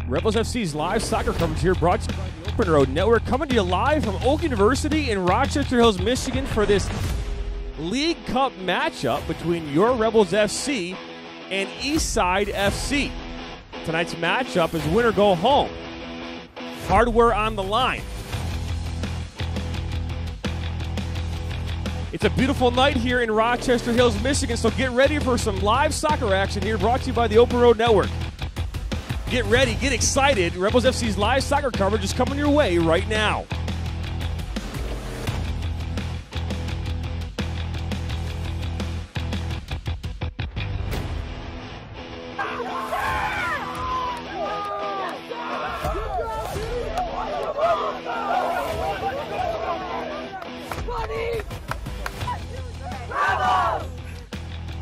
Rebels FC's live soccer coverage here brought to you by the Open Road Network, coming to you live from Oak University in Rochester Hills, Michigan for this League Cup matchup between your Rebels FC and Eastside FC. Tonight's matchup is win or go home. Hardware on the line. It's a beautiful night here in Rochester Hills, Michigan, so get ready for some live soccer action here brought to you by the Open Road Network. Get ready, get excited. Rebels FC's live soccer coverage is coming your way right now.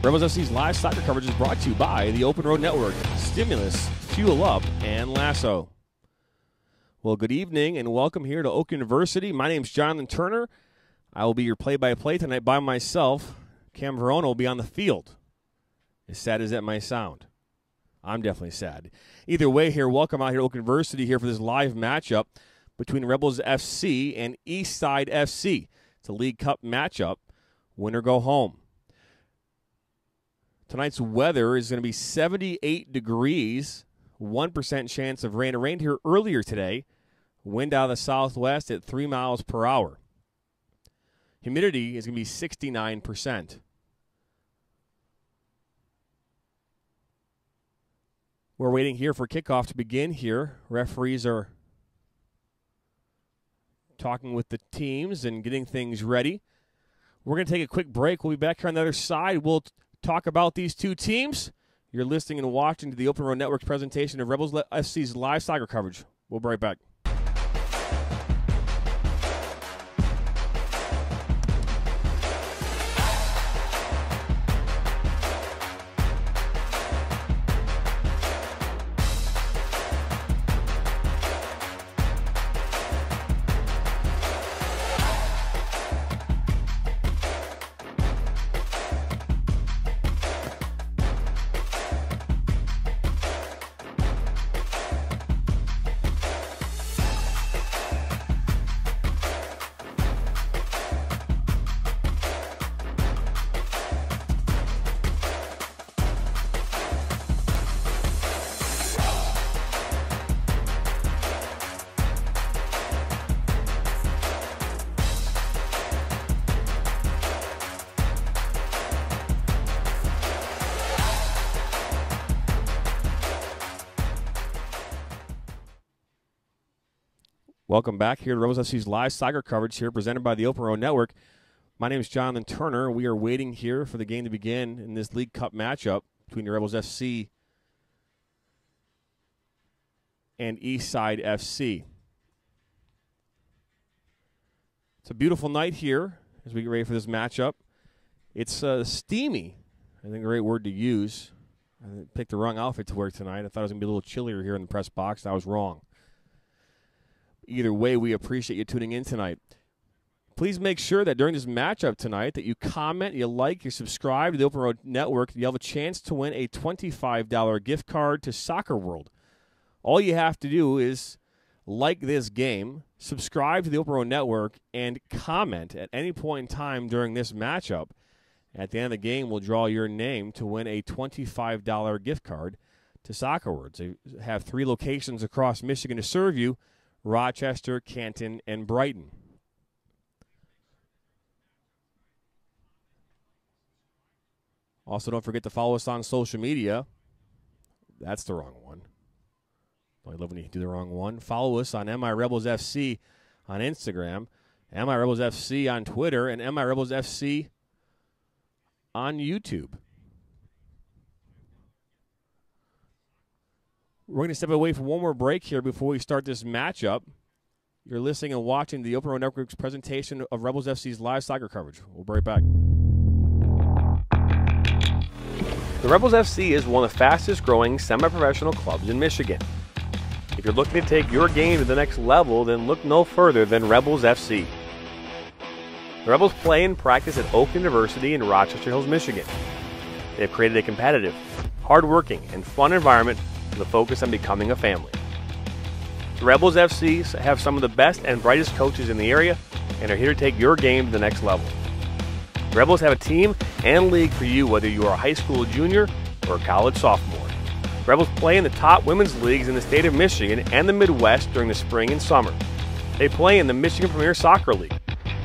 Rebels FC's live soccer coverage is brought to you by the Open Road Network, Stimulus, Fuel Up, and Lasso. Well, good evening and welcome here to Oak University. My name's Jonathan Turner. I will be your play-by-play tonight by myself. Cam Verona will be on the field. As sad as that might sound, I'm definitely sad. Either way here, welcome out here to Oak University here for this live matchup between Rebels FC and Eastside FC. It's a League Cup matchup. Win or go home. Tonight's weather is going to be 78 degrees, 1% chance of rain. It rained here earlier today. Wind out of the southwest at 3 miles per hour. Humidity is going to be 69%. We're waiting here for kickoff to begin here. Referees are talking with the teams and getting things ready. We're going to take a quick break. We'll be back here on the other side. We'll talk about these two teams. You're listening and watching to the Open Road Network's presentation of Rebels FC's live soccer coverage. We'll be right back. Welcome back here to Rebels FC's live soccer coverage here presented by the Open Road Network. My name is Jonathan Turner. We are waiting here for the game to begin in this League Cup matchup between the Rebels FC and Eastside FC. It's a beautiful night here as we get ready for this matchup. It's steamy. I think a great word to use. I picked the wrong outfit to wear tonight. I thought it was going to be a little chillier here in the press box. I was wrong. Either way, we appreciate you tuning in tonight. Please make sure that during this matchup tonight that you comment, you like, you subscribe to the Open Road Network. You'll have a chance to win a $25 gift card to Soccer World. All you have to do is like this game, subscribe to the Open Road Network, and comment at any point in time during this matchup. At the end of the game, we'll draw your name to win a $25 gift card to Soccer World. They have 3 locations across Michigan to serve you: Rochester, Canton, and Brighton. Also, don't forget to follow us on social media. That's the wrong one. I love when you do the wrong one. Follow us on MI Rebels FC on Instagram, MI Rebels FC on Twitter, and MI Rebels FC on YouTube. We're going to step away for one more break here before we start this matchup. You're listening and watching the Open Road Network's presentation of Rebels FC's live soccer coverage. We'll be right back. The Rebels FC is one of the fastest growing semi-professional clubs in Michigan. If you're looking to take your game to the next level, then look no further than Rebels FC. The Rebels play and practice at Oak University in Rochester Hills, Michigan. They have created a competitive, hard-working, and fun environment with a focus on becoming a family. The Rebels FC have some of the best and brightest coaches in the area and are here to take your game to the next level. The Rebels have a team and league for you whether you are a high school junior or a college sophomore. The Rebels play in the top women's leagues in the state of Michigan and the Midwest during the spring and summer. They play in the Michigan Premier Soccer League,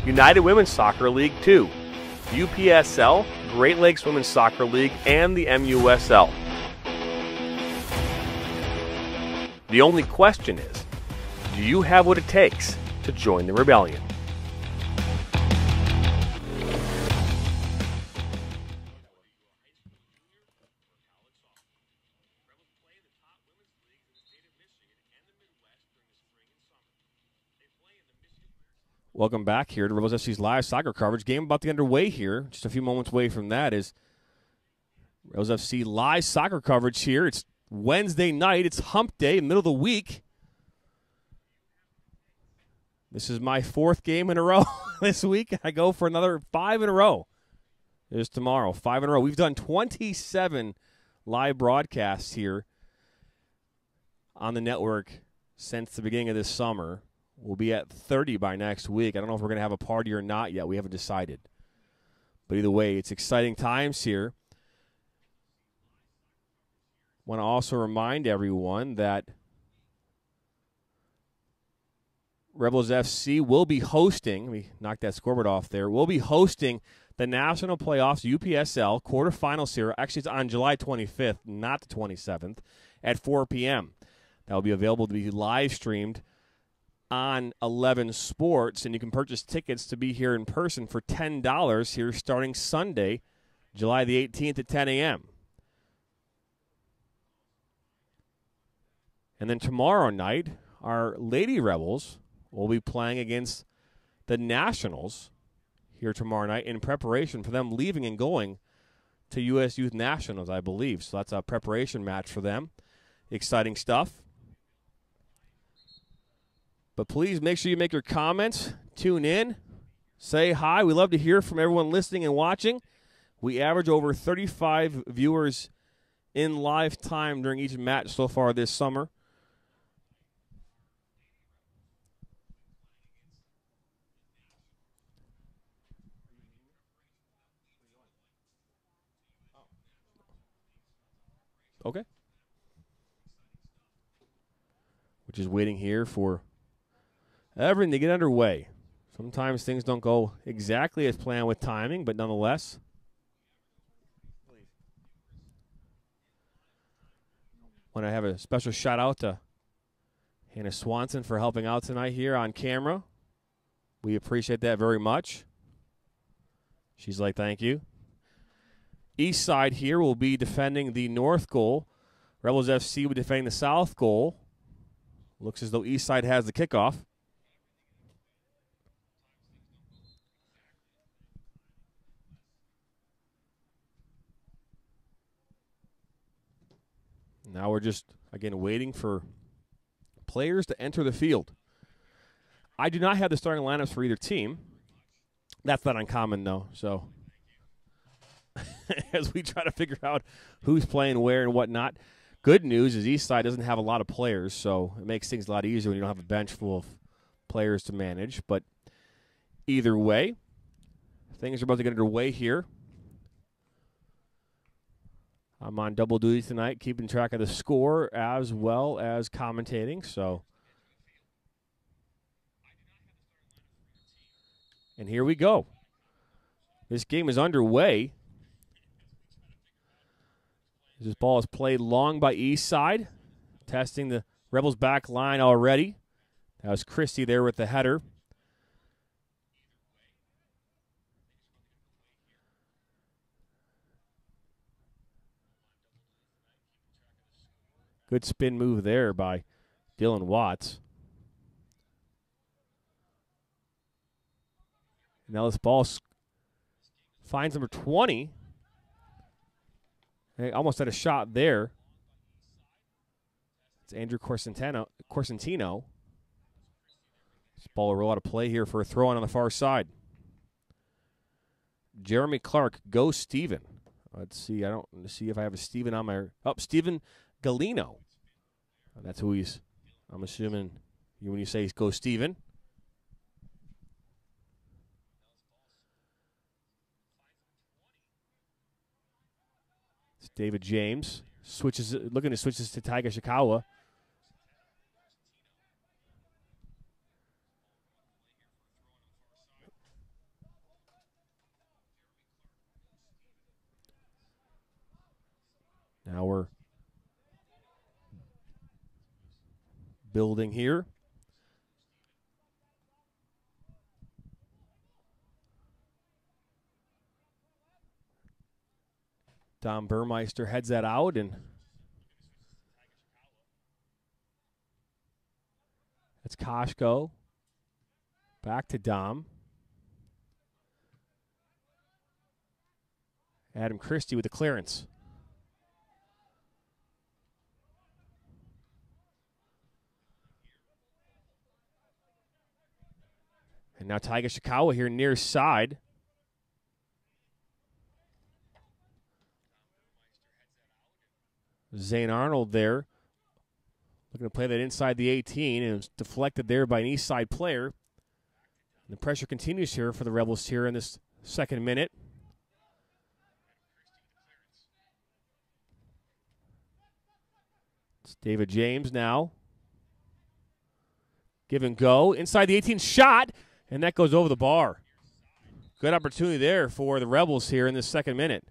United Women's Soccer League 2, UPSL, Great Lakes Women's Soccer League, and the MUSL. The only question is, do you have what it takes to join the rebellion? Welcome back here to Rebels FC's live soccer coverage. Game about to get underway here. Just a few moments away from that is Rebels FC live soccer coverage here. It's Wednesday night. It's hump day, middle of the week. This is my 4th game in a row this week. I go for another 5 in a row. There's tomorrow, 5 in a row. We've done 27 live broadcasts here on the network since the beginning of this summer. We'll be at 30 by next week. I don't know if we're going to have a party or not yet. We haven't decided. But either way, it's exciting times here. Want to also remind everyone that Rebels FC will be hosting, let me knock that scoreboard off there, will be hosting the National Playoffs UPSL quarterfinal series. Actually, it's on July 25th, not the 27th, at 4 p.m. That will be available to be live streamed on 11 Sports, and you can purchase tickets to be here in person for $10 here starting Sunday, July the 18th at 10 a.m. And then tomorrow night, our Lady Rebels will be playing against the Nationals here tomorrow night in preparation for them leaving and going to U.S. Youth Nationals, I believe. So that's a preparation match for them. Exciting stuff. But please make sure you make your comments, tune in, say hi. We love to hear from everyone listening and watching. We average over 35 viewers in live time during each match so far this summer. Okay. We're just waiting here for everything to get underway. Sometimes things don't go exactly as planned with timing, but nonetheless. Want to have a special shout out to Hannah Swanson for helping out tonight here on camera. We appreciate that very much. She's like, thank you. Eastside here will be defending the north goal. Rebels FC will be defending the south goal. Looks as though Eastside has the kickoff. Now we're just, again, waiting for players to enter the field. I do not have the starting lineups for either team. That's not uncommon, though. So as we try to figure out who's playing where and whatnot, good news is Eastside doesn't have a lot of players, so it makes things a lot easier when you don't have a bench full of players to manage. But either way, things are about to get underway here. I'm on double duty tonight, keeping track of the score as well as commentating. So, and here we go. This game is underway. This ball is played long by Eastside, testing the Rebels back line already. That was Christie there with the header. Good spin move there by Dylan Watts. Now this ball finds number 20. They almost had a shot there. It's Andrew Corsentino. This ball will roll out of play here for a throw-in on the far side. Jeremy Clark goes Steven. Let's see. Let's see if I have a Steven on my. Oh, Steven Galino. That's who I'm assuming when you say go Steven. It's David James. Looking to switch this to Taiga Shikawa. Now we're building here. Dom Burmeister heads that out, and that's Koshko. Back to Dom. Adam Christie with the clearance. And now Taiga Shikawa here near side. Zane Arnold there. Looking to play that inside the 18, and it was deflected there by an Eastside player. And the pressure continues here for the Rebels here in this second minute. It's David James now. Give and go. Inside the 18, shot, and that goes over the bar. Good opportunity there for the Rebels here in this second minute.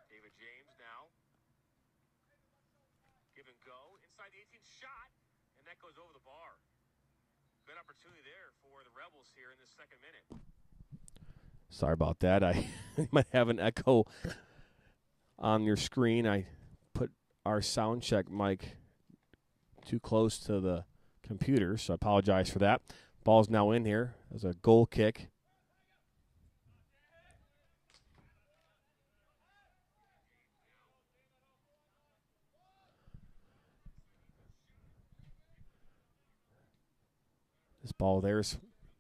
David James now. Give and go. Inside the 18, shot, and that goes over the bar. Good opportunity there for the Rebels here in this second minute. Sorry about that. I might have an echo on your screen. I put our sound check mic too close to the computer, so I apologize for that. Ball's now in here as a goal kick. This ball there is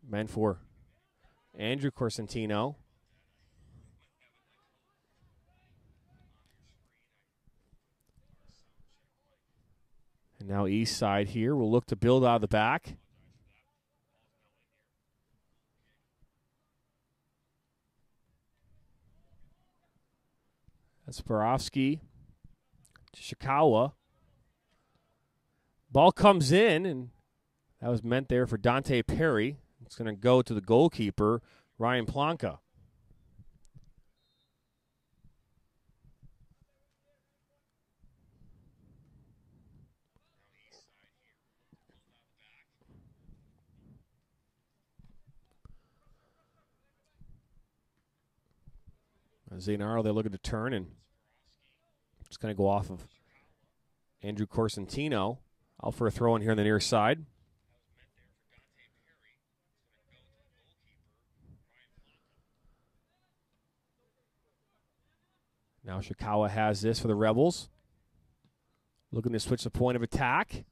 meant for Andrew Corsentino. And now Eastside here will look to build out of the back. That's Borowski to Shikawa. Ball comes in, and that was meant there for Dante Perry. It's going to go to the goalkeeper, Ryan Plonka. Zainaro, they're looking to turn, and it's going to go off of Andrew Corsentino. Out for a throw in here on the near side. Now Shikawa has this for the Rebels. Looking to switch the point of attack.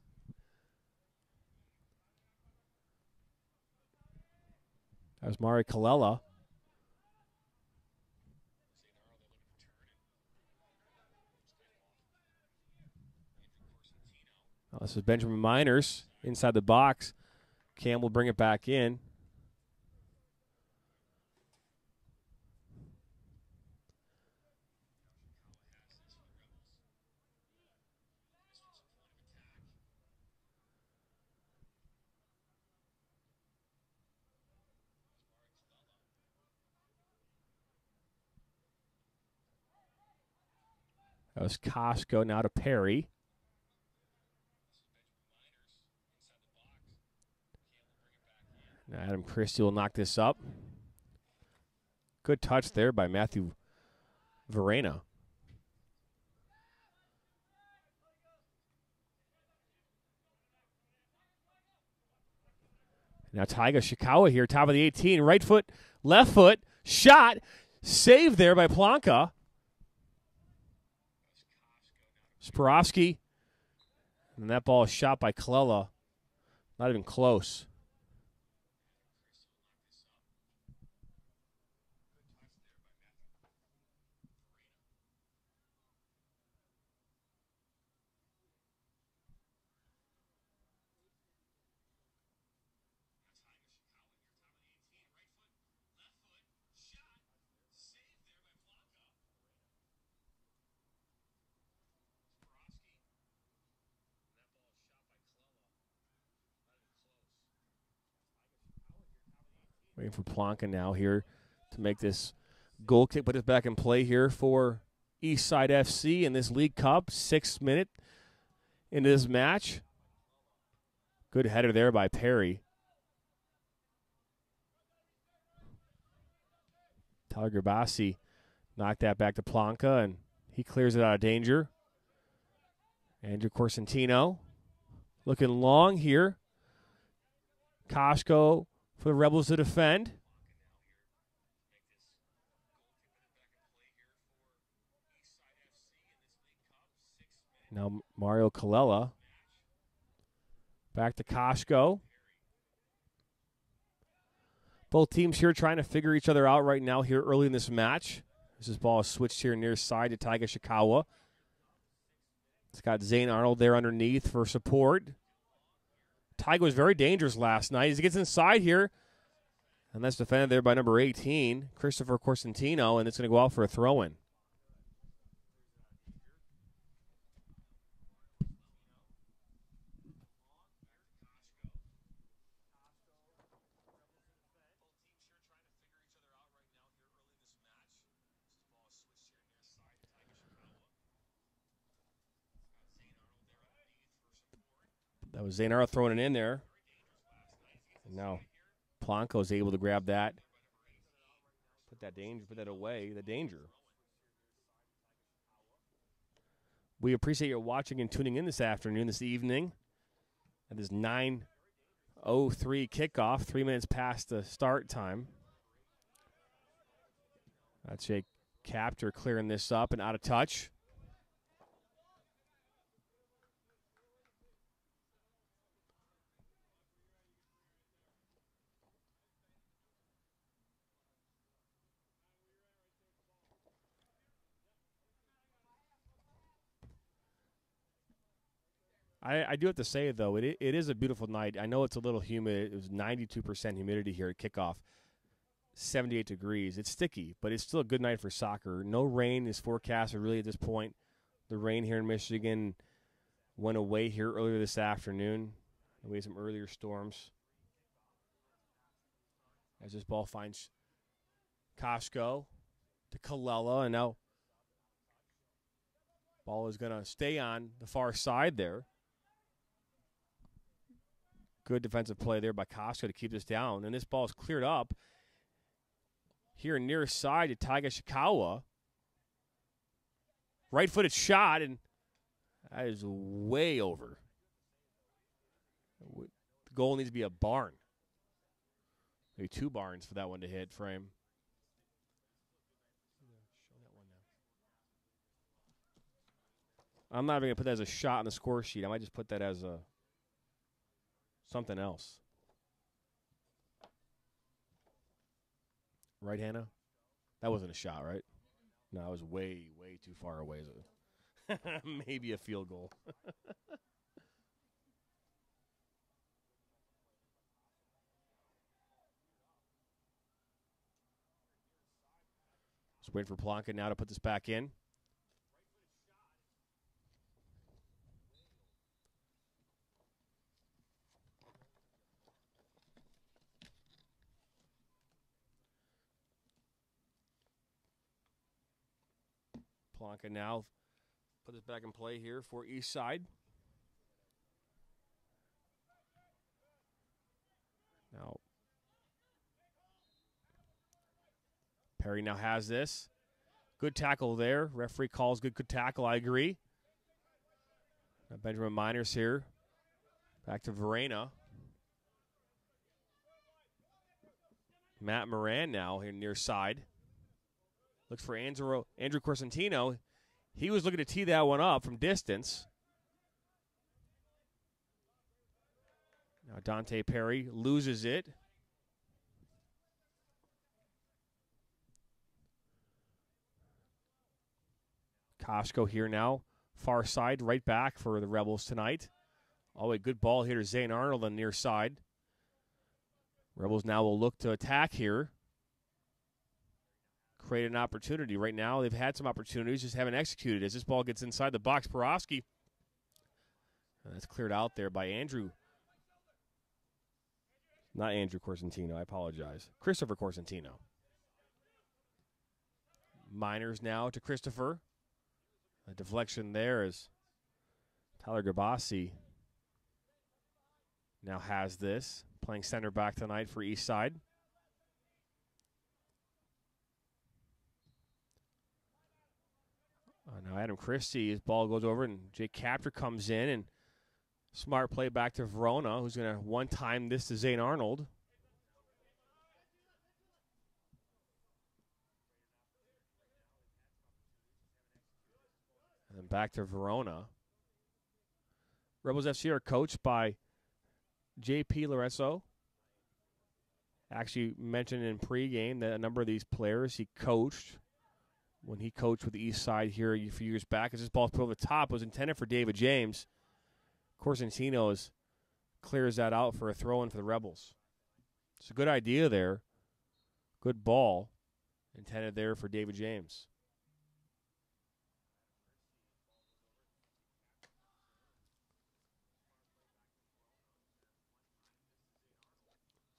That was Mari Kalela. This is Benjamin Miners inside the box. Cam will bring it back in. That was Koshko, now to Perry. Now Adam Christie will knock this up. Good touch there by Matthew Verena. Now Taiga Shikawa here, top of the 18. Right foot, left foot, shot. Saved there by Plonka. Sporowski And that ball is shot by Colella. Not even close. Waiting for Plonka now here to make this goal kick, put it back in play here for Eastside FC in this League Cup. 6th minute into this match. Good header there by Perry. Tyler Grabassi knocked that back to Plonka, and he clears it out of danger. Andrew Corsentino looking long here. Koshko for the Rebels to defend. Now Mario Colella. Back to Koshko. Both teams here trying to figure each other out right now here early in this match. This ball is switched here near side to Taiga Shikawa. It's got Zane Arnold there underneath for support. Taiga was very dangerous last night. As he gets inside here, and that's defended there by number 18, Christopher Corsentino, and it's going to go out for a throw-in. That was Zane Arnold throwing it in there. And now Plonko is able to grab that. Put that away, the danger. We appreciate you watching and tuning in this afternoon, this evening. At this 9:03 kickoff, 3 minutes past the start time. That's a capture clearing this up and out of touch. I do have to say, though, it is a beautiful night. I know it's a little humid. It was 92% humidity here at kickoff, 78 degrees. It's sticky, but it's still a good night for soccer. No rain is forecasted really at this point. The rain here in Michigan went away here earlier this afternoon. We had some earlier storms. As this ball finds Koshko to Colella, and now ball is going to stay on the far side there. Good defensive play there by Koshko to keep this down. And this ball is cleared up here near side to Taiga Shikawa. Right-footed shot, and that is way over. The goal needs to be a barn. Maybe 2 barns for that one to hit frame. I'm not even going to put that as a shot on the score sheet. I might just put that as a something else. Right, Hannah? That wasn't a shot, right? No, it was way, way too far away. Maybe a field goal. Just waiting for Plonka now to put this back in. Plonka now put this back in play here for Eastside. Now, Perry now has this. Good tackle there. Referee calls good tackle. I agree. Now Benjamin Miners here. Back to Verena. Matt Moran now here near side. Looks for Andrew Corsentino. He was looking to tee that one up from distance. Now Dante Perry loses it. Koshko here now. Far side, right back for the Rebels tonight. Oh, a good ball here to Zane Arnold on the near side. Rebels now will look to attack here. Create an opportunity. Right now, they've had some opportunities, just haven't executed. As this ball gets inside the box, Porofsky. That's cleared out there by Andrew. Not Andrew Corsentino, I apologize. Christopher Corsentino. Miners now to Christopher. A deflection there is Tyler Gabassi now has this. Playing center back tonight for Eastside. Now Adam Christie, his ball goes over, and Jake Capter comes in, and smart play back to Verona, who's going to one-time this to Zane Arnold. And then back to Verona. Rebels FC are coached by J.P. Lorenzo. Actually mentioned in pregame that a number of these players he coached when he coached with the Eastside here a few years back. As this ball put over the top, was intended for David James. Corsentino clears that out for a throw-in for the Rebels. It's a good idea there. Good ball intended there for David James.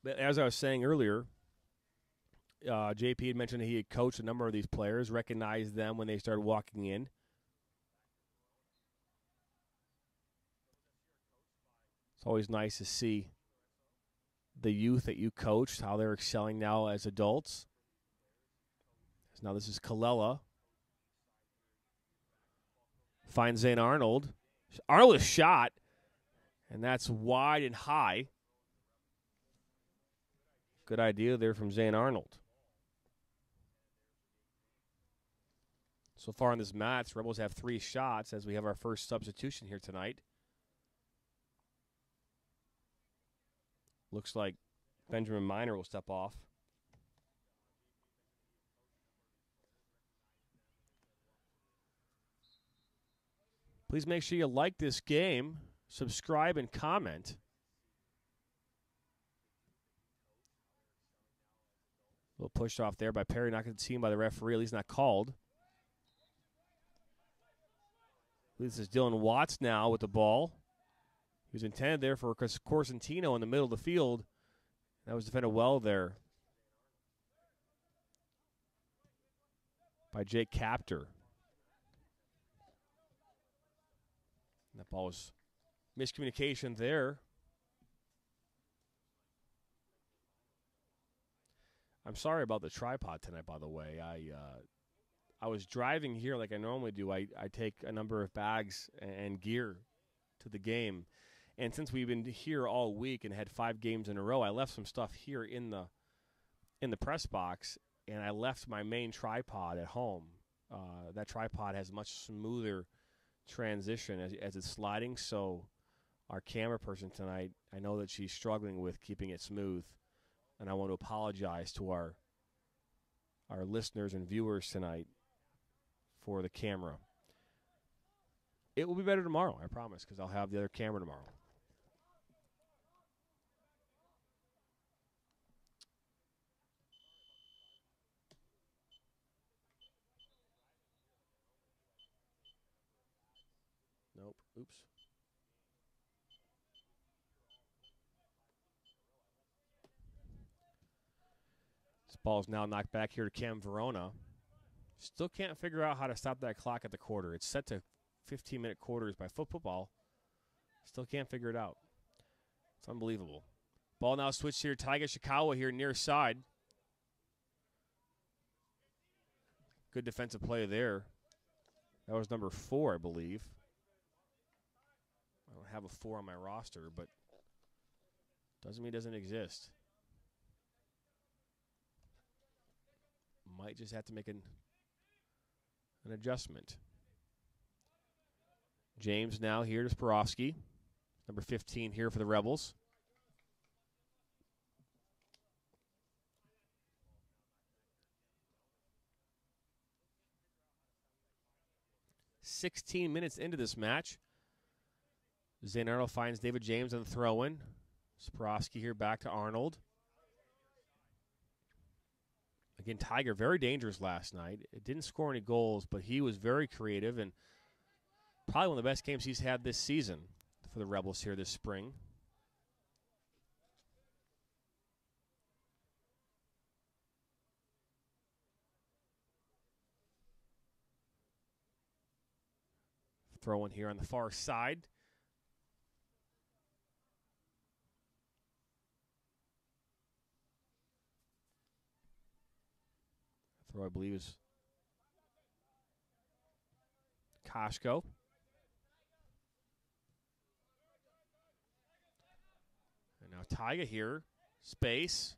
But as I was saying earlier, JP had mentioned that he had coached a number of these players, recognized them when they started walking in. It's always nice to see the youth that you coached, how they're excelling now as adults. So now this is Kallela. Finds Zane Arnold. Arnold is shot, and that's wide and high. Good idea there from Zane Arnold. So far in this match, Rebels have 3 shots as we have our first substitution here tonight. Looks like Benjamin Miner will step off. Please make sure you like this game, subscribe, and comment. A little pushed off there by Perry, not going to see him by the referee. At least not called. This is Dylan Watts now with the ball. He was intended there for Corsentino in the middle of the field. That was defended well there by Jake Capter. And that ball was miscommunication there. I'm sorry about the tripod tonight, by the way. I was driving here like I normally do. I take a number of bags and gear to the game. And since we've been here all week and had 5 games in a row, I left some stuff here in the press box, and I left my main tripod at home. That tripod has much smoother transition as it's sliding, so our camera person tonight, I know that she's struggling with keeping it smooth, and I want to apologize to our listeners and viewers tonight for the camera. It will be better tomorrow, I promise, because I'll have the other camera tomorrow. Nope. Oops. This ball is now knocked back here to Cam Verona. Still can't figure out how to stop that clock at the quarter. It's set to 15-minute quarters by football. Still can't figure it out. It's unbelievable. Ball now switched here. Taiga Shikawa here near side. Good defensive play there. That was number 4, I believe. I don't have a 4 on my roster, but doesn't mean it doesn't exist. Might just have to make an adjustment. James now here to Sporofsky. Number 15 here for the Rebels. 16 minutes into this match. Zane Arnold finds David James on the throw-in. Sporofsky here back to Arnold. Again, Tiger, very dangerous last night. It didn't score any goals, but he was very creative and probably one of the best games he's had this season for the Rebels here this spring. Throw in here on the far side. Throw, I believe, is Koshko. And now Tyga here. Space.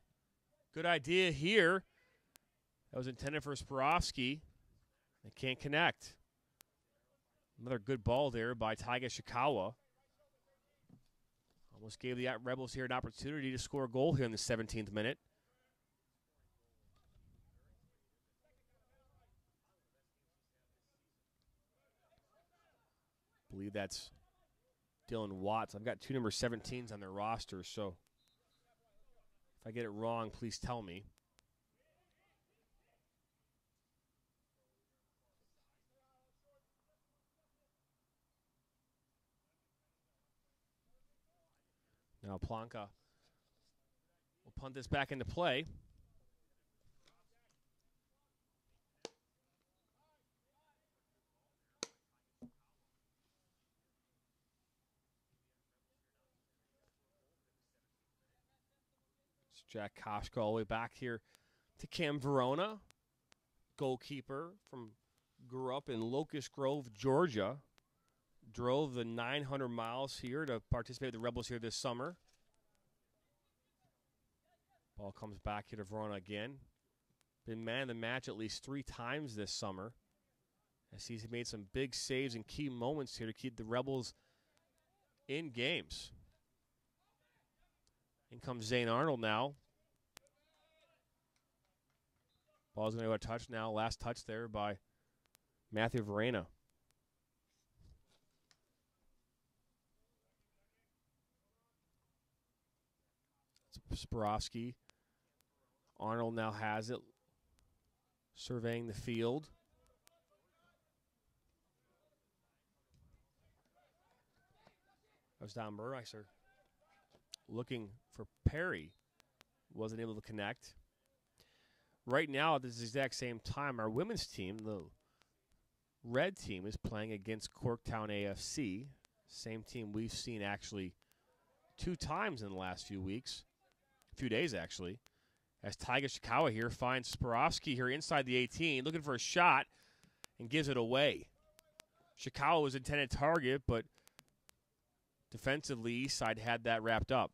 Good idea here. That was intended for Sporofsky. They can't connect. Another good ball there by Tyga Shikawa. Almost gave the Rebels here an opportunity to score a goal here in the 17th minute. I believe that's Dylan Watts. I've got two number 17s on their roster, so if I get it wrong, please tell me. Now Planka will punt this back into play. It's Jack Koshko all the way back here to Cam Verona, goalkeeper grew up in Locust Grove, Georgia. Drove the 900 miles here to participate with the Rebels here this summer. Ball comes back here to Verona again. Been man of the match at least 3 times this summer, as he's made some big saves and key moments here to keep the Rebels in games. In comes Zane Arnold now. Ball's going to go a touch now. Last touch there by Matthew Verena. Sporofsky. Arnold now has it, surveying the field. That was Don Burmeister looking for Perry. Wasn't able to connect. Right now, at this exact same time, our women's team, the red team, is playing against Corktown AFC. Same team we've seen actually 2 times in the last few weeks. Few days, actually, as Tyga Shikawa here finds Sporofsky here inside the 18, looking for a shot, and gives it away. Shikawa was intended target, but defensively, Eastside had that wrapped up.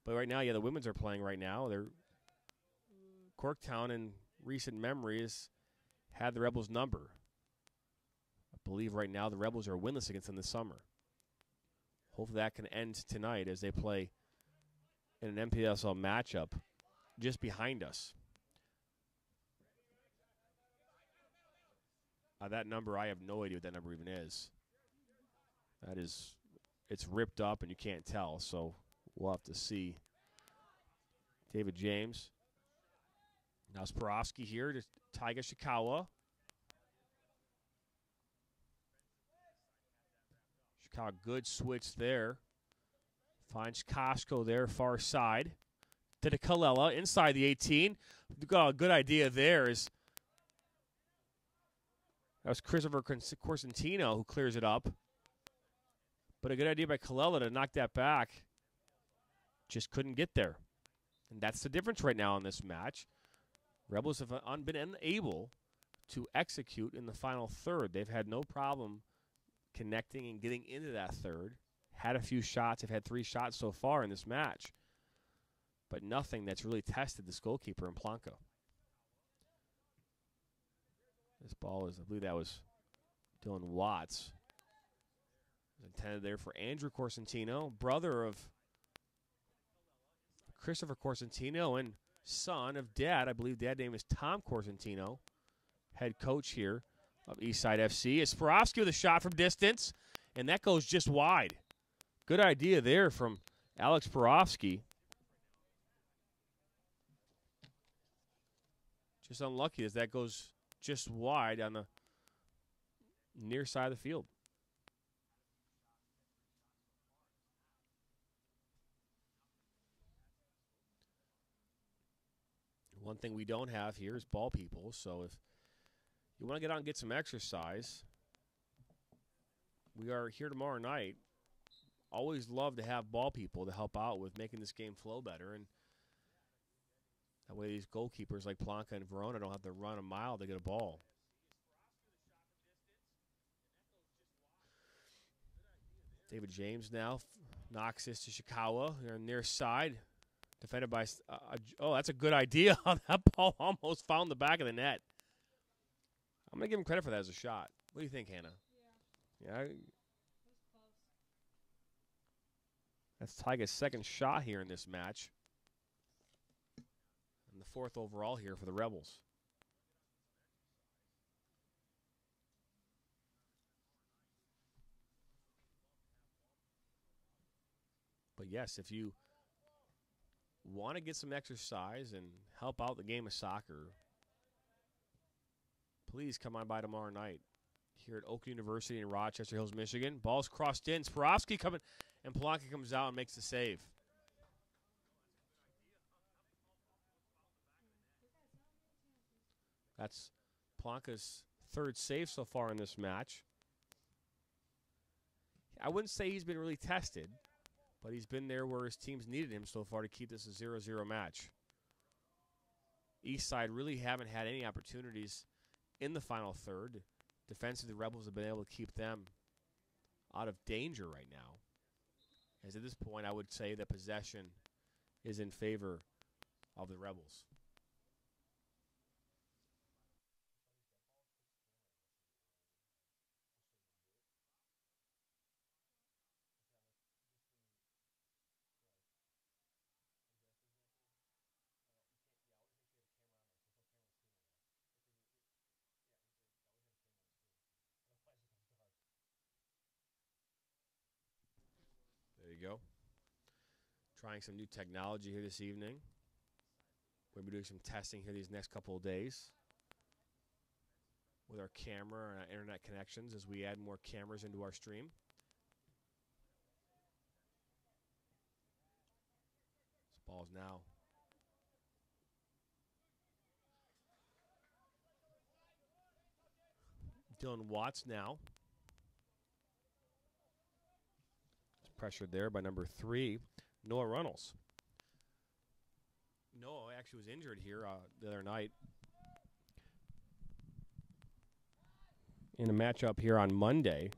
But right now, yeah, the women's are playing right now. They're Corktown, in recent memories, had the Rebels' number. I believe right now the Rebels are winless against them this summer. Hopefully that can end tonight as they play in an MPSL matchup just behind us. That number, I have no idea what that number even is. It's ripped up and you can't tell, so we'll have to see. David James. Now Sporofsky here to Tyga Shikawa. Shikawa, good switch there. Finds Koshko there, far side. To the Kalela, inside the 18. Good idea there. That was Christopher Corsentino who clears it up. But a good idea by Kalela to knock that back. Just couldn't get there. And that's the difference right now in this match. Rebels have been unable to execute in the final third. They've had no problem connecting and getting into that third. Had a few shots. They've had 3 shots so far in this match. But nothing that's really tested this goalkeeper in Planka. This ball is, I believe that was Dylan Watts. It was intended there for Andrew Corsentino, brother of Christopher Corsentino and son of Dad. I believe Dad's name is Tom Corsentino, head coach here of Eastside FC. It's Sporofsky with a shot from distance, and that goes just wide. Good idea there from Alex Sporofsky. Just unlucky as that goes just wide on the near side of the field. One thing we don't have here is ball people, so if you want to get out and get some exercise, we are here tomorrow night. Always love to have ball people to help out with making this game flow better, and that way these goalkeepers like Planka and Verona don't have to run a mile to get a ball. David James now knocks this to Shikawa. They're on their side. Defended by, oh, that's a good idea. That ball almost found the back of the net. I'm going to give him credit for that as a shot. What do you think, Hannah? Yeah. That's Tiger's second shot here in this match. And the fourth overall here for the Rebels. But yes, if you want to get some exercise and help out the game of soccer, please come on by tomorrow night here at Oak University in Rochester Hills, Michigan. Ball's crossed in. Sporofsky coming, and Polanka comes out and makes the save. That's Polanka's third save so far in this match. I wouldn't say he's been really tested, but he's been there where his teams needed him so far to keep this a 0-0 match. Eastside really haven't had any opportunities in the final third. Defensively, the Rebels have been able to keep them out of danger right now. As at this point, I would say that possession is in favor of the Rebels. There you go. Trying some new technology here this evening. We'll be doing some testing here these next couple of days with our camera and our internet connections as we add more cameras into our stream. This ball is now Dylan Watts now. Pressured there by number 3, Noah Runnels. Noah actually was injured here the other night in a matchup here on Monday.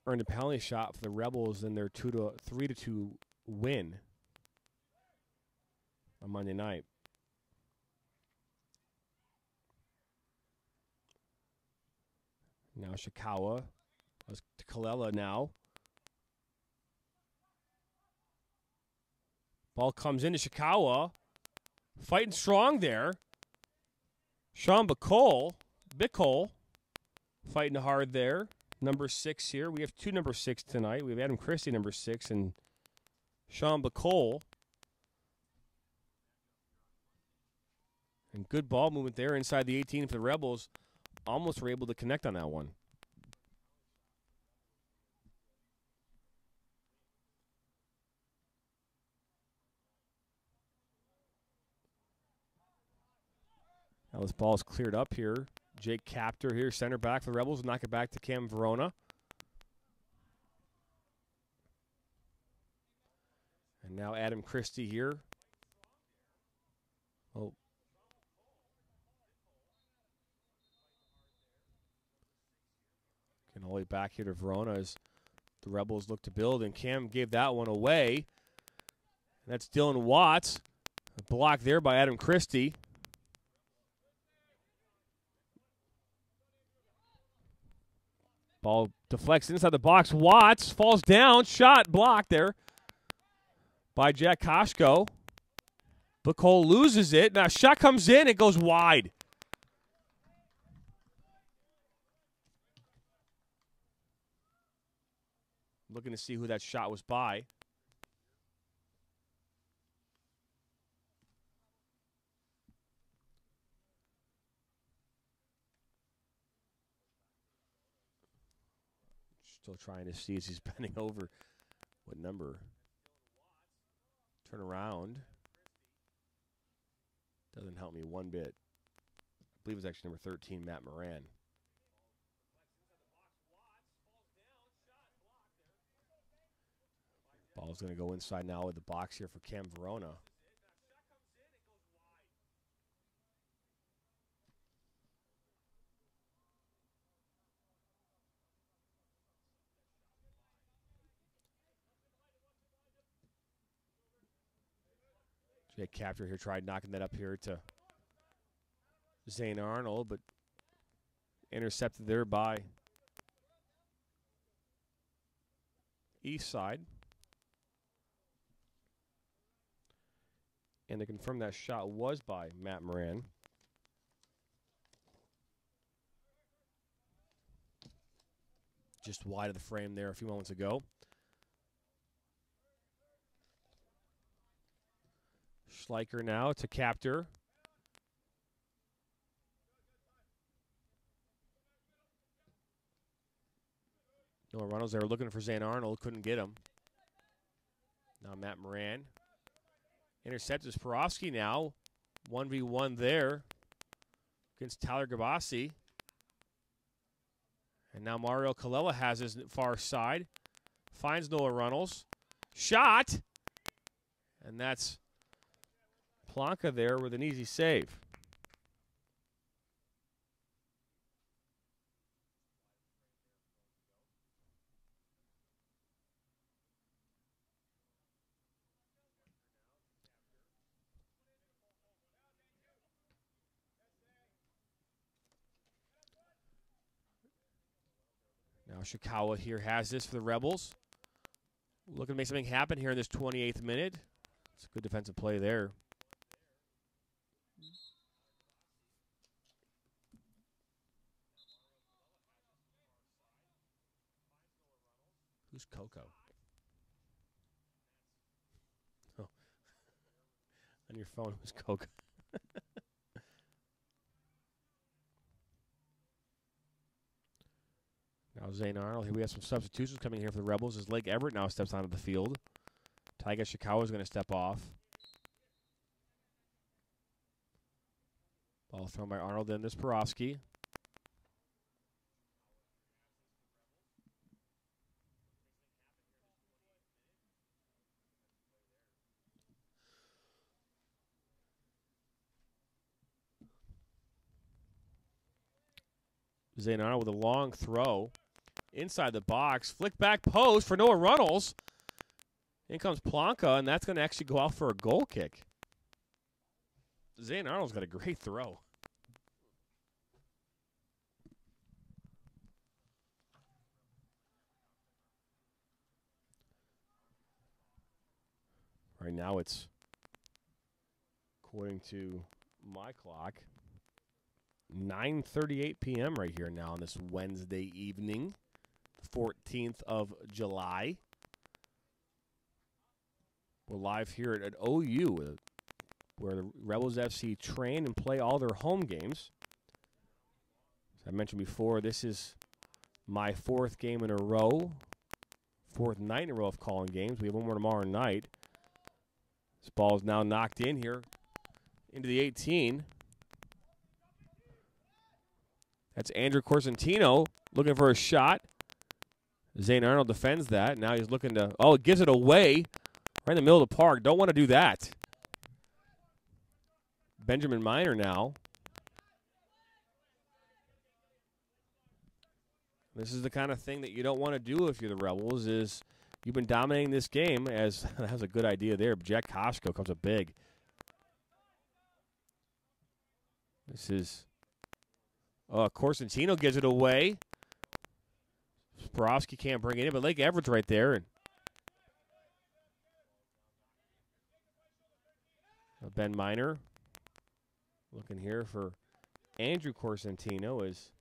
Earned a penalty shot for the Rebels in their 3-2 win on Monday night. Now Shikawa. That's Kalela now. Ball comes into Shikawa. Fighting strong there. Sean Bicol fighting hard there. Number 6 here. We have 2 number 6 tonight. We have Adam Christie, number 6, and Sean Bicol. And good ball movement there inside the 18 for the Rebels. Almost were able to connect on that one. Now this ball is cleared up here. Jake Capter here, center back for the Rebels. Knock it back to Cam Verona. And now Adam Christie here. Oh. All the way back here to Verona as the Rebels look to build, and Cam gave that one away. And that's Dylan Watts. A block there by Adam Christie. Ball deflects inside the box. Watts falls down. Shot blocked there by Jack Koshko. But Cole loses it. Now, shot comes in. It goes wide. Looking to see who that shot was by. Still trying to see as he's bending over. What number? Turn around. Doesn't help me one bit. I believe it was actually number 13, Matt Moran. Ball's going to go inside now with the box here for Cam Verona. Jake Captor here tried knocking that up here to Zane Arnold, but intercepted there by Eastside. And to confirm that shot was by Matt Moran. Just wide of the frame there a few moments ago. Schleicher now to Captor. Noah Reynolds, they were looking for Zane Arnold, couldn't get him. Now Matt Moran. Intercepts Porofsky now. 1v1 there against Tyler Gabassi. And now Mario Colella has his far side. Finds Noah Reynolds. Shot! And that's Planka there with an easy save. Now Shikawa here has this for the Rebels. Looking to make something happen here in this 28th minute. It's a good defensive play there. Who's Coco? Oh. On your phone, who's Coco? Now Zane Arnold. Here we have some substitutions coming here for the Rebels as Lake Everett now steps onto the field. Taiga Shikawa is going to step off. Ball thrown by Arnold, then this Porofsky. Zane Arnold with a long throw. Inside the box. Flick back post for Noah Reynolds. In comes Planka, and that's going to actually go out for a goal kick. Zane Arnold's got a great throw. Right now it's, according to my clock, 9:38 p.m. right here now on this Wednesday evening, 14th of July. We're live here at OU, where the Rebels FC train and play all their home games. As I mentioned before, this is my fourth game in a row, fourth night in a row of calling games. We have one more tomorrow night. This ball is now knocked in here into the 18. That's Andrew Corsentino looking for a shot. Zane Arnold defends that. Now he's looking to, oh, it gives it away right in the middle of the park. Don't want to do that. Benjamin Miner now. This is the kind of thing that you don't want to do if you're the Rebels, is you've been dominating this game, as that was a good idea there. Jack Koshko comes up big. This is, Corsentino gives it away. Sporofsky can't bring it in, but Lake Everett's right there. And Ben Miner looking here for Andrew Corsentino as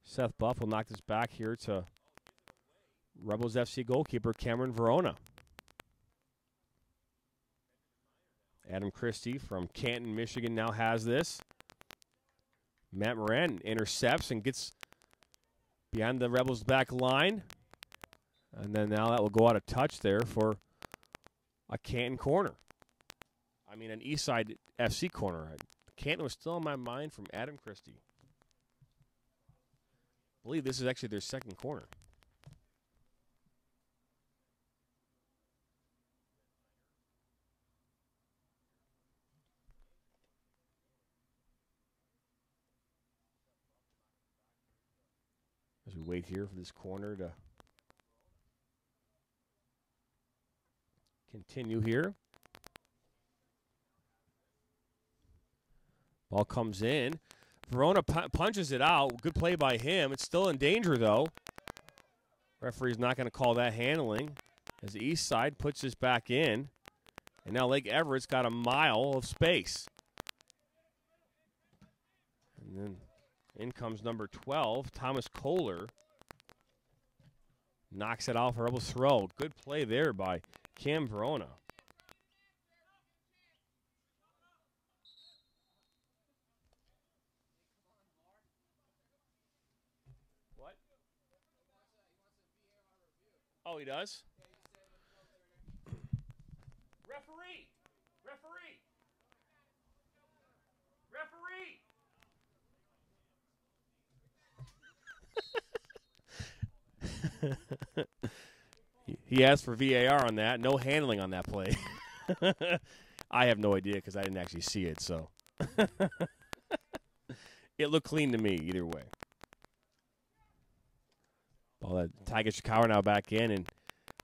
Seth Buff will knock this back here to Rebels FC goalkeeper Cameron Verona. Adam Christie from Canton, Michigan now has this. Matt Moran intercepts and gets behind the Rebels' back line. And then now that will go out of touch there for a Canton corner. I mean, an Eastside FC corner. Canton was still on my mind from Adam Christie. I believe this is actually their second corner. As we wait here for this corner to continue here. Ball comes in. Verona punches it out. Good play by him. It's still in danger, though. Referee's not going to call that handling as the Eastside puts this back in. And now Lake Everett's got a mile of space. And then in comes number 12, Thomas Kohler. Knocks it off a Rebels throw. Good play there by Cam Verona. What? Oh, he does? Referee! Referee! Referee! He asked for VAR on that. No handling on that play. I have no idea because I didn't actually see it, so. It looked clean to me either way. Ball that TIC-TOK now back in and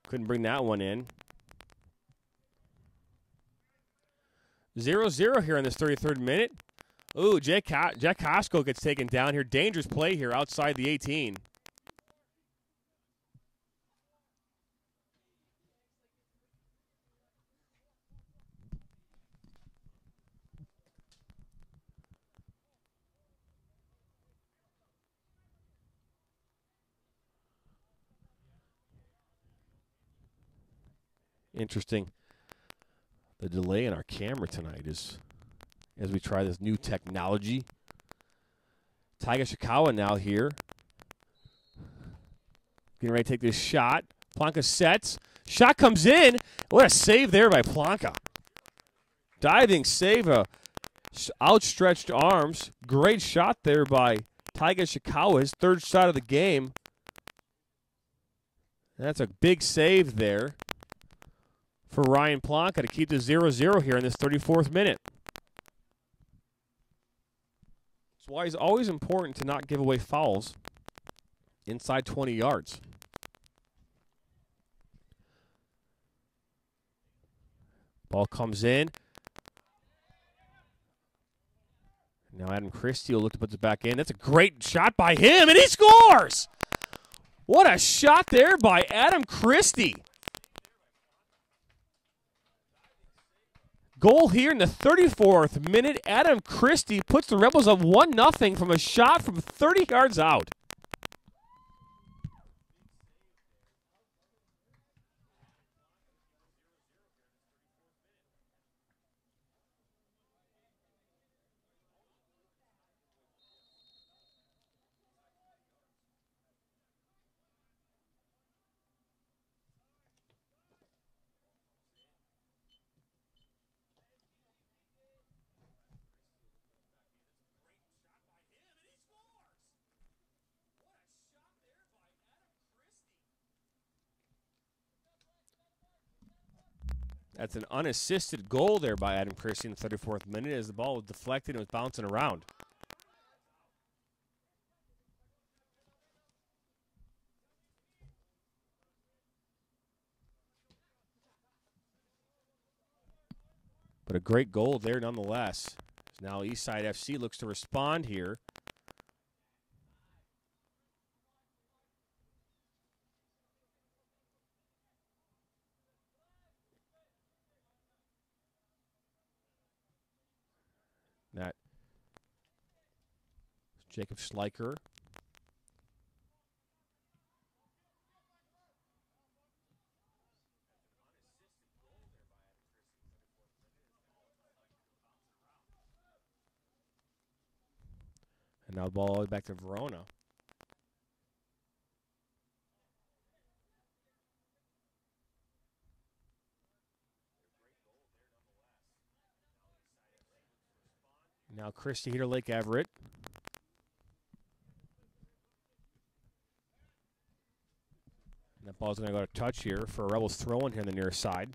couldn't bring that one in. 0-0 here in this 33rd minute. Ooh, Jack Costco gets taken down here. Dangerous play here outside the 18. Interesting. The delay in our camera tonight is as we try this new technology. TIC-TOK now here. Getting ready to take this shot. Planka sets. Shot comes in. What a save there by Planka. Diving save. Outstretched arms. Great shot there by TIC-TOK. His third shot of the game. That's a big save there for Ryan Planka to keep the 0-0 here in this 34th minute. That's why it's always important to not give away fouls inside 20 yards. Ball comes in. Now Adam Christie will look to put this back in. That's a great shot by him, and he scores! What a shot there by Adam Christie. Goal here in the 34th minute. Adam Christie puts the Rebels up 1-0 from a shot from 30 yards out. That's an unassisted goal there by Adam Christie in the 34th minute as the ball was deflected and was bouncing around. But a great goal there nonetheless. Now Eastside FC looks to respond here. Jacob Schleicher. And now the ball all the way back to Verona. Now Christie here to Lake Everett. And that ball's going to go to touch here for a Rebels throw-in here on the near side.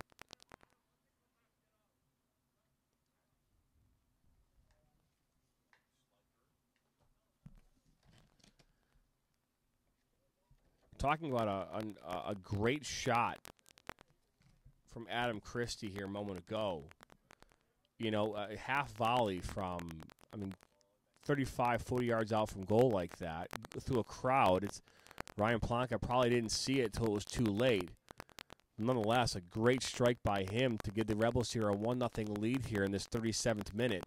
Talking about a great shot from Adam Christie here a moment ago. You know, a half volley from, 35, 40 yards out from goal like that through a crowd. It's Ryan Plonka probably didn't see it until it was too late. Nonetheless, a great strike by him to give the Rebels here a 1-0 lead here in this 37th minute.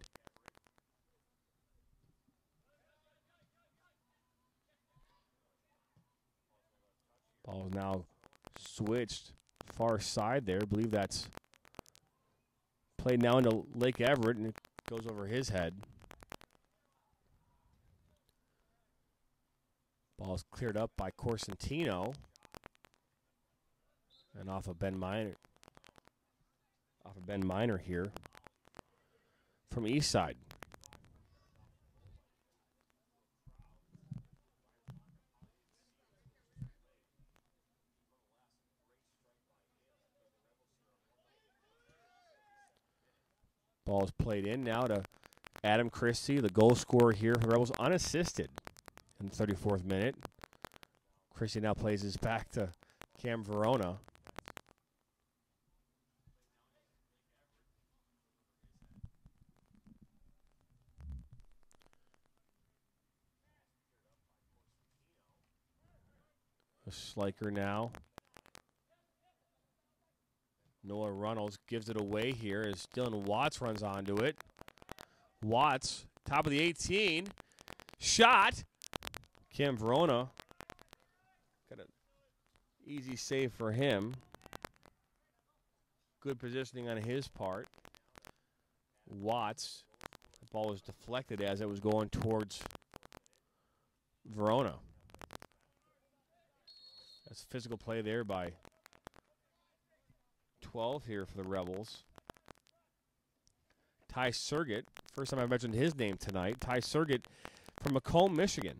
Ball now switched far side there. I believe that's played now into Lake Everett, and it goes over his head. Ball's cleared up by Corsentino. And off of Ben Miner. Off of Ben Miner here from Eastside. Ball's played in now to Adam Christie, the goal scorer here for the Rebels, unassisted in the 34th minute. Christie now plays his back to Cam Verona. A Schleicher now. Noah Runnels gives it away here as Dylan Watts runs onto it. Watts, top of the 18. Shot. Cam Verona. Got an easy save for him. Good positioning on his part. Watts. The ball was deflected as it was going towards Verona. That's physical play there by 12 here for the Rebels. Ty Surgett, first time I've mentioned his name tonight. Ty Surgett from Macomb, Michigan.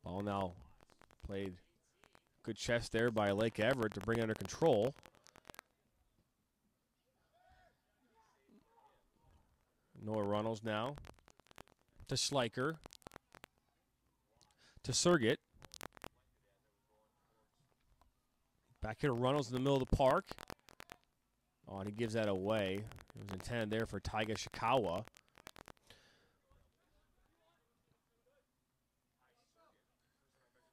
Ball now played. Good chest there by Lake Everett to bring it under control. Noah Runnels now to Schleicher, to Surgett. Back here to Runnels in the middle of the park. Oh, and he gives that away. It was intended there for Taiga Shikawa.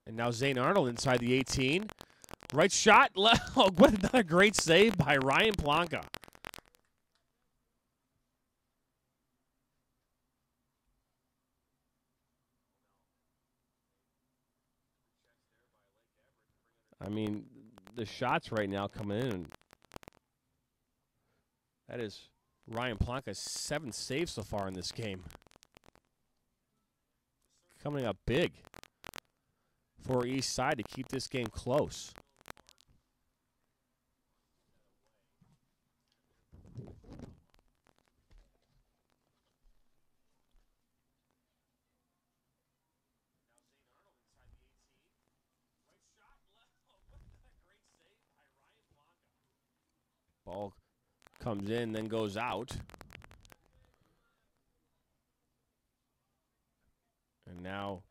And now Zane Arnold inside the 18. Right shot. Oh, what another great save by Ryan Plonka. I mean, the shots right now coming in. That is Ryan Plonka's 7th save so far in this game. Coming up big for Eastside to keep this game close. Ball comes in, then goes out. And now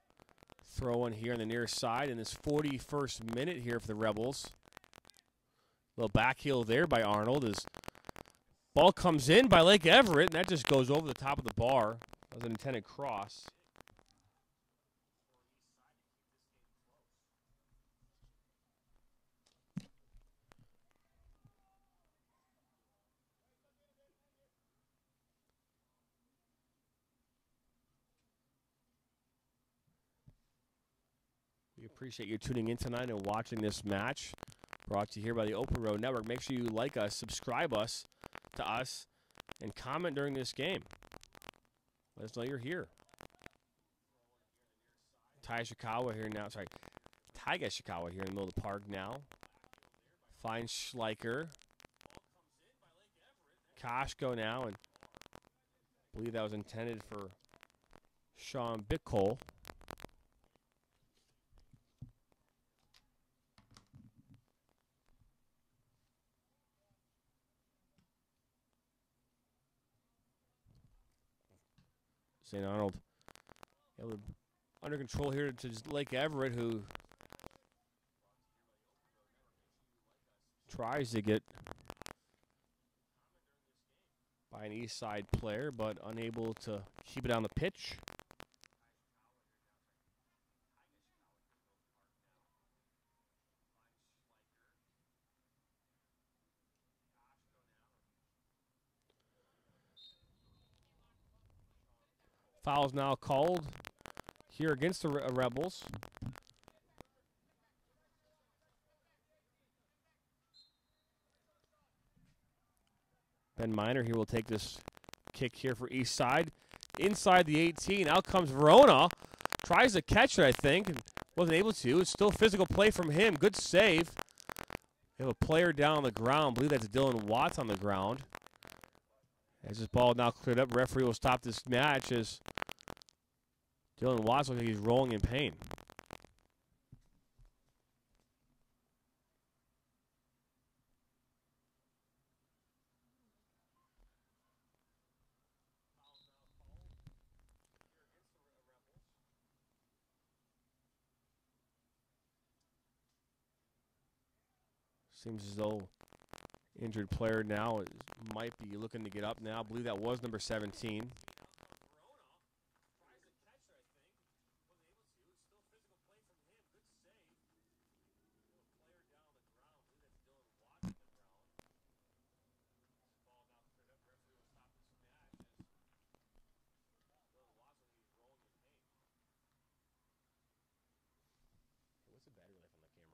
throw in here on the near side in this 41st minute here for the Rebels. Little back heel there by Arnold as ball comes in by Lake Everett, and that just goes over the top of the bar. That was an intended cross. We appreciate you tuning in tonight and watching this match. Brought to you here by the Open Road Network. Make sure you like us, subscribe to us, and comment during this game. Let us know you're here. Ishikawa here now. Sorry, Taiga Ishikawa here in the middle of the park now. Finds Schleicher. Koshko now, and I believe that was intended for Sean Bickle. St. Arnold under control here to Lake Everett, who tries to get by an Eastside player, but unable to keep it on the pitch. Foul's now called here against the Rebels. Ben Miner here will take this kick here for Eastside. Inside the 18, out comes Verona. Tries to catch it, I think, and wasn't able to. It's still physical play from him. Good save. We have a player down on the ground. I believe that's Dylan Watts on the ground. As this ball now cleared up, referee will stop this match as Dylan Watts looks like he's rolling in pain. Seems as though injured player now might be looking to get up now. I believe that was number 17. What's the battery life on the camera?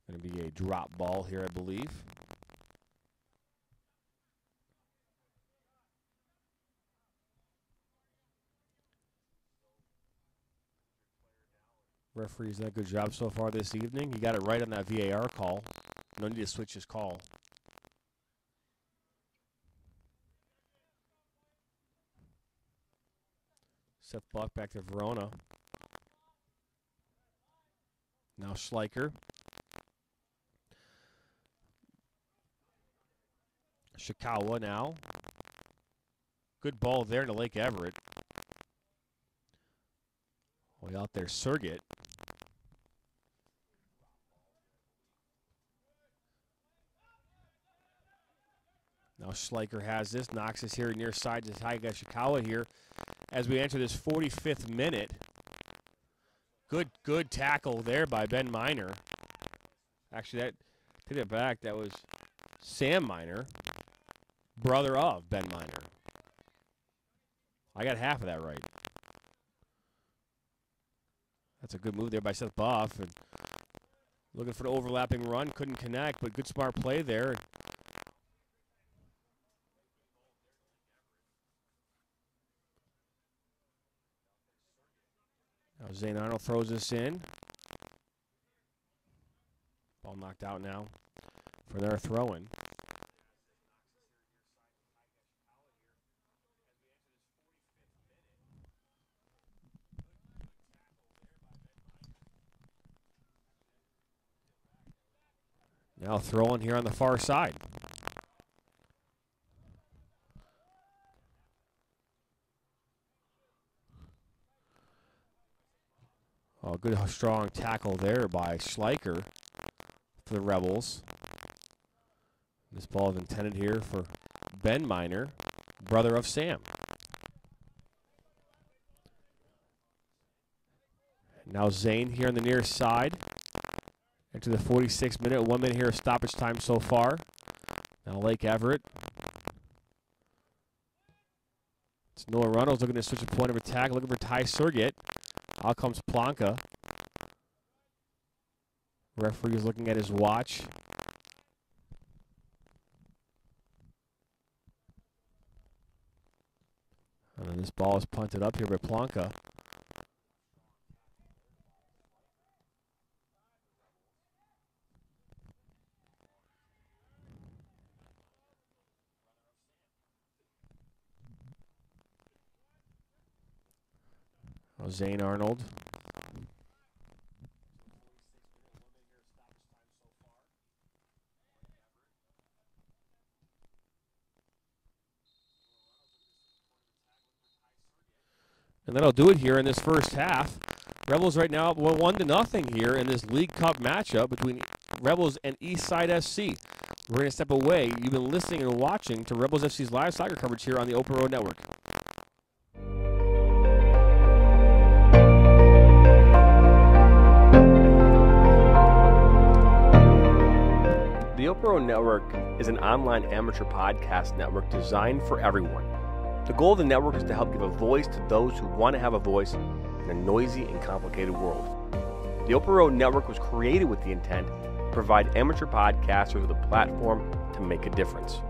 63. Going to be a drop ball here, I believe. Referee's done a good job so far this evening. He got it right on that VAR call. No need to switch his call. Seth Buck back to Verona. Now Schleicher. Ishikawa now. Good ball there to Lake Everett. Way out there, Sergett. Now Schleicher has this, knocks us here near side to Taiga Ishikawa here as we enter this 45th minute. Good tackle there by Ben Miner. Actually, take it back. That was Sam Miner, brother of Ben Miner. I got half of that right. That's a good move there by Seth Buff. And looking for the overlapping run. Couldn't connect, but good smart play there. Now Zane Arnold throws this in. Ball knocked out now for their throw-in. Now throwing here on the far side. Oh, good strong tackle there by Schleicher for the Rebels. This ball is intended here for Ben Miner, brother of Sam. Now Zane here on the near side. Into the 46th minute, 1 minute here of stoppage time so far. Now Lake Everett It's Noah Reynolds looking to switch a point of attack, looking for TIC-TOK. Out comes Planka. Referee is looking at his watch. And then this ball is punted up here by Planka. Zane Arnold. And that'll do it here in this first half. Rebels right now 1-0 here in this League Cup matchup between Rebels and Eastside FC. We're going to step away. You've been listening and watching to Rebels FC's live soccer coverage here on the Open Road Network. The Open Road Network is an online amateur podcast network designed for everyone. The goal of the network is to help give a voice to those who want to have a voice in a noisy and complicated world. The Open Road Network was created with the intent to provide amateur podcasters with a platform to make a difference.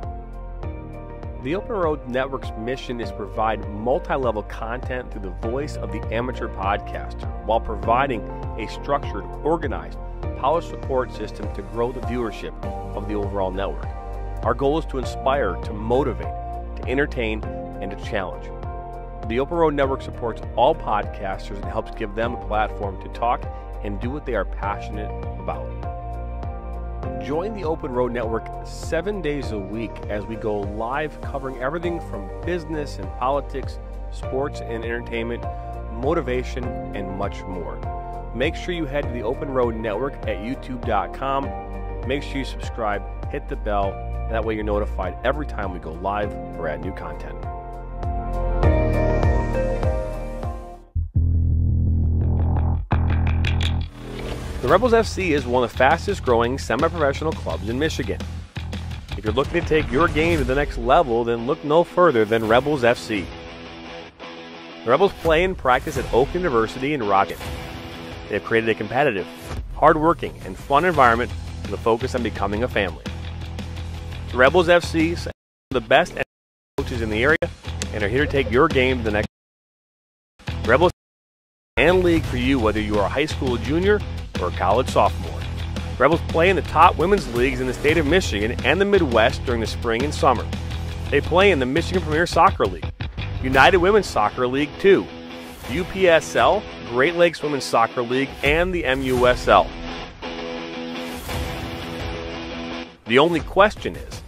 The Open Road Network's mission is to provide multi-level content through the voice of the amateur podcaster while providing a structured, organized, polished support system to grow the viewership of the overall network. Our goal is to inspire, to motivate, to entertain, and to challenge. The Open Road Network supports all podcasters and helps give them a platform to talk and do what they are passionate about. Join the Open Road Network 7 days a week as we go live covering everything from business and politics, sports and entertainment, motivation, and much more. Make sure you head to the Open Road Network at youtube.com. Make sure you subscribe, hit the bell, and that way you're notified every time we go live or add new content. The Rebels FC is one of the fastest growing semi-professional clubs in Michigan. If you're looking to take your game to the next level, then look no further than Rebels FC. The Rebels play and practice at Oak University in Rocket. They have created a competitive, hard-working, and fun environment with a focus on becoming a family. The Rebels FC are the best coaches in the area and are here to take your game to the next level. Rebels and league for you whether you are a high school junior or a college sophomore. Rebels play in the top women's leagues in the state of Michigan and the Midwest during the spring and summer. They play in the Michigan Premier Soccer League, United Women's Soccer League 2, UPSL, Great Lakes Women's Soccer League, and the MUSL. The only question is,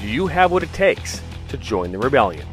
do you have what it takes to join the rebellion?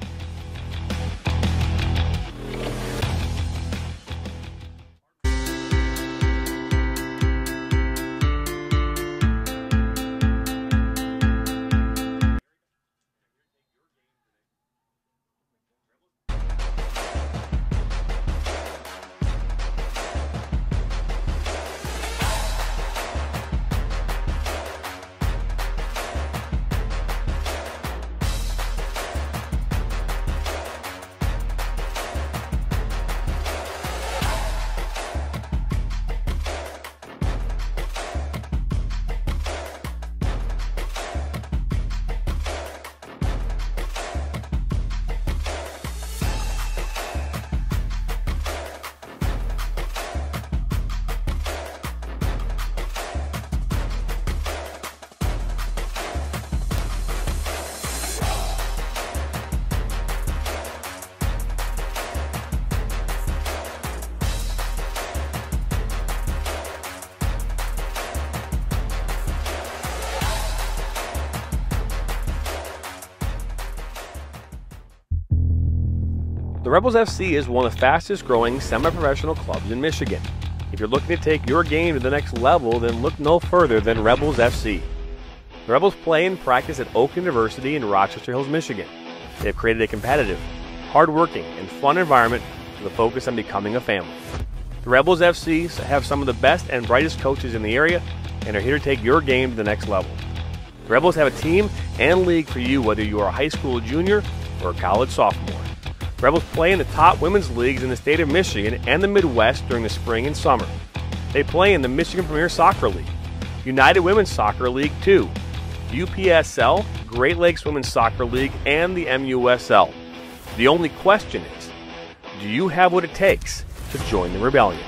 The Rebels FC is one of the fastest growing semi-professional clubs in Michigan. If you're looking to take your game to the next level, then look no further than Rebels FC. The Rebels play and practice at Oak University in Rochester Hills, Michigan. They have created a competitive, hard-working, and fun environment with a focus on becoming a family. The Rebels FC have some of the best and brightest coaches in the area and are here to take your game to the next level. The Rebels have a team and league for you whether you are a high school junior or a college sophomore. Rebels play in the top women's leagues in the state of Michigan and the Midwest during the spring and summer. They play in the Michigan Premier Soccer League, United Women's Soccer League 2, UPSL, Great Lakes Women's Soccer League, and the MUSL. The only question is, do you have what it takes to join the rebellion?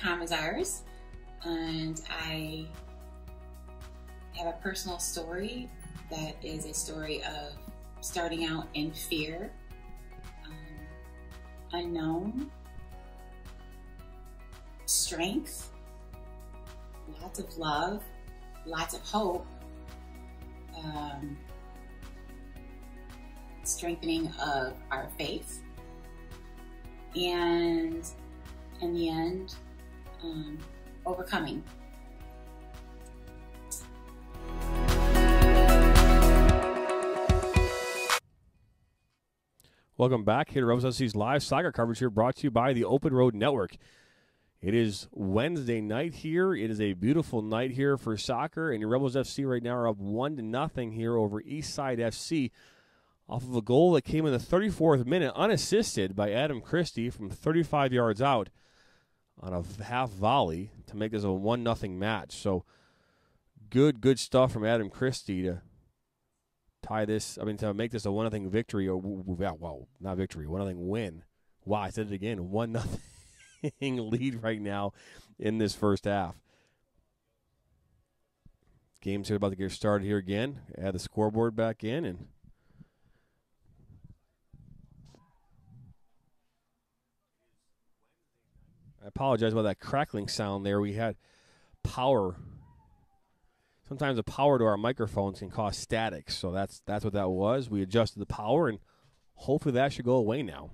Commissars, and I have a personal story that is a story of starting out in fear, unknown, strength, lots of love, lots of hope, strengthening of our faith, and in the end, overcoming. Welcome back here to Rebels SC's live soccer coverage here, brought to you by the Open Road Network. It is Wednesday night here. It is a beautiful night here for soccer, and your Rebels FC right now are up 1-0 here over Eastside FC off of a goal that came in the 34th minute, unassisted by Adam Christie from 35 yards out on a half volley to make this a 1-0 match. So good stuff from Adam Christie to tie this, to make this a 1-0 victory, or, well, not victory, 1-0 win. Wow, I said it again, 1-0 lead right now in this first half. Game's here about to get started here again. Add the scoreboard back in, and I apologize about that crackling sound there. We had power. Sometimes the power to our microphones can cause static, so that's what that was. We adjusted the power, and hopefully that should go away now.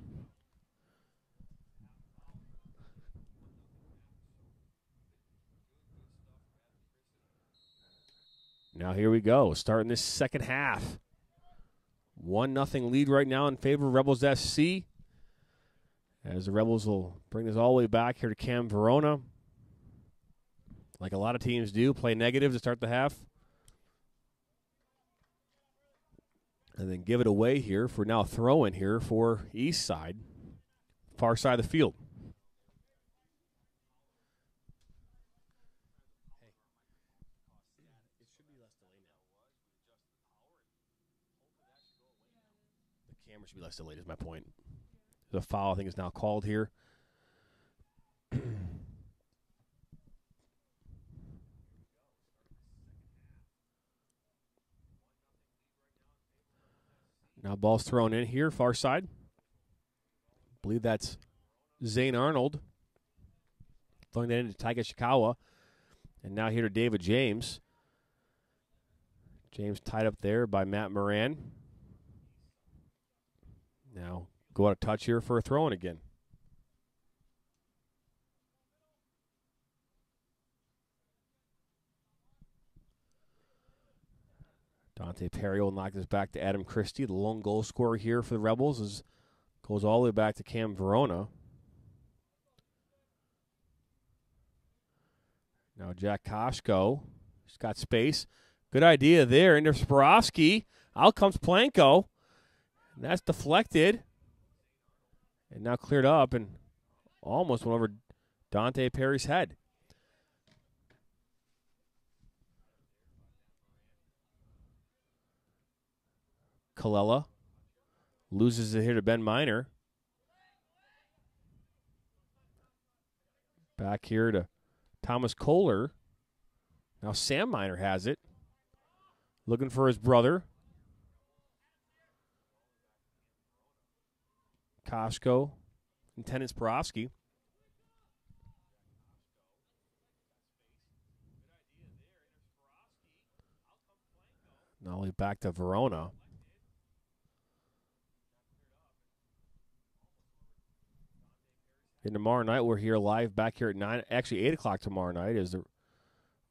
Now here we go, starting this second half. 1-0 lead right now in favor of Rebels SC, as the Rebels will bring this all the way back here to Cam Verona. Like a lot of teams do, play negative to start the half. And then give it away here for now throw-in here for Eastside, far side of the field. The camera should be less delayed is my point. The foul, I think, is now called here. Now ball's thrown in here, far side. I believe that's Zane Arnold. Throwing that into Taiga Shikawa. And now here to David James. James tied up there by Matt Moran. Now go out of touch here for a throw-in again. Dante Perry will knock this back to Adam Christie. The lone goal scorer here for the Rebels goes all the way back to Cam Verona. Now Jack Koshko. He's got space. Good idea there into Sporofsky. Out comes Planko. And that's deflected. And now cleared up and almost went over Dante Perry's head. Colella loses it here to Ben Miner. Back here to Thomas Kohler. Now Sam Miner has it. Looking for his brother. Koshko and Tenon Sporofsky. Now only back to Verona. And tomorrow night, we're here live back here at 9, actually 8 o'clock tomorrow night, as the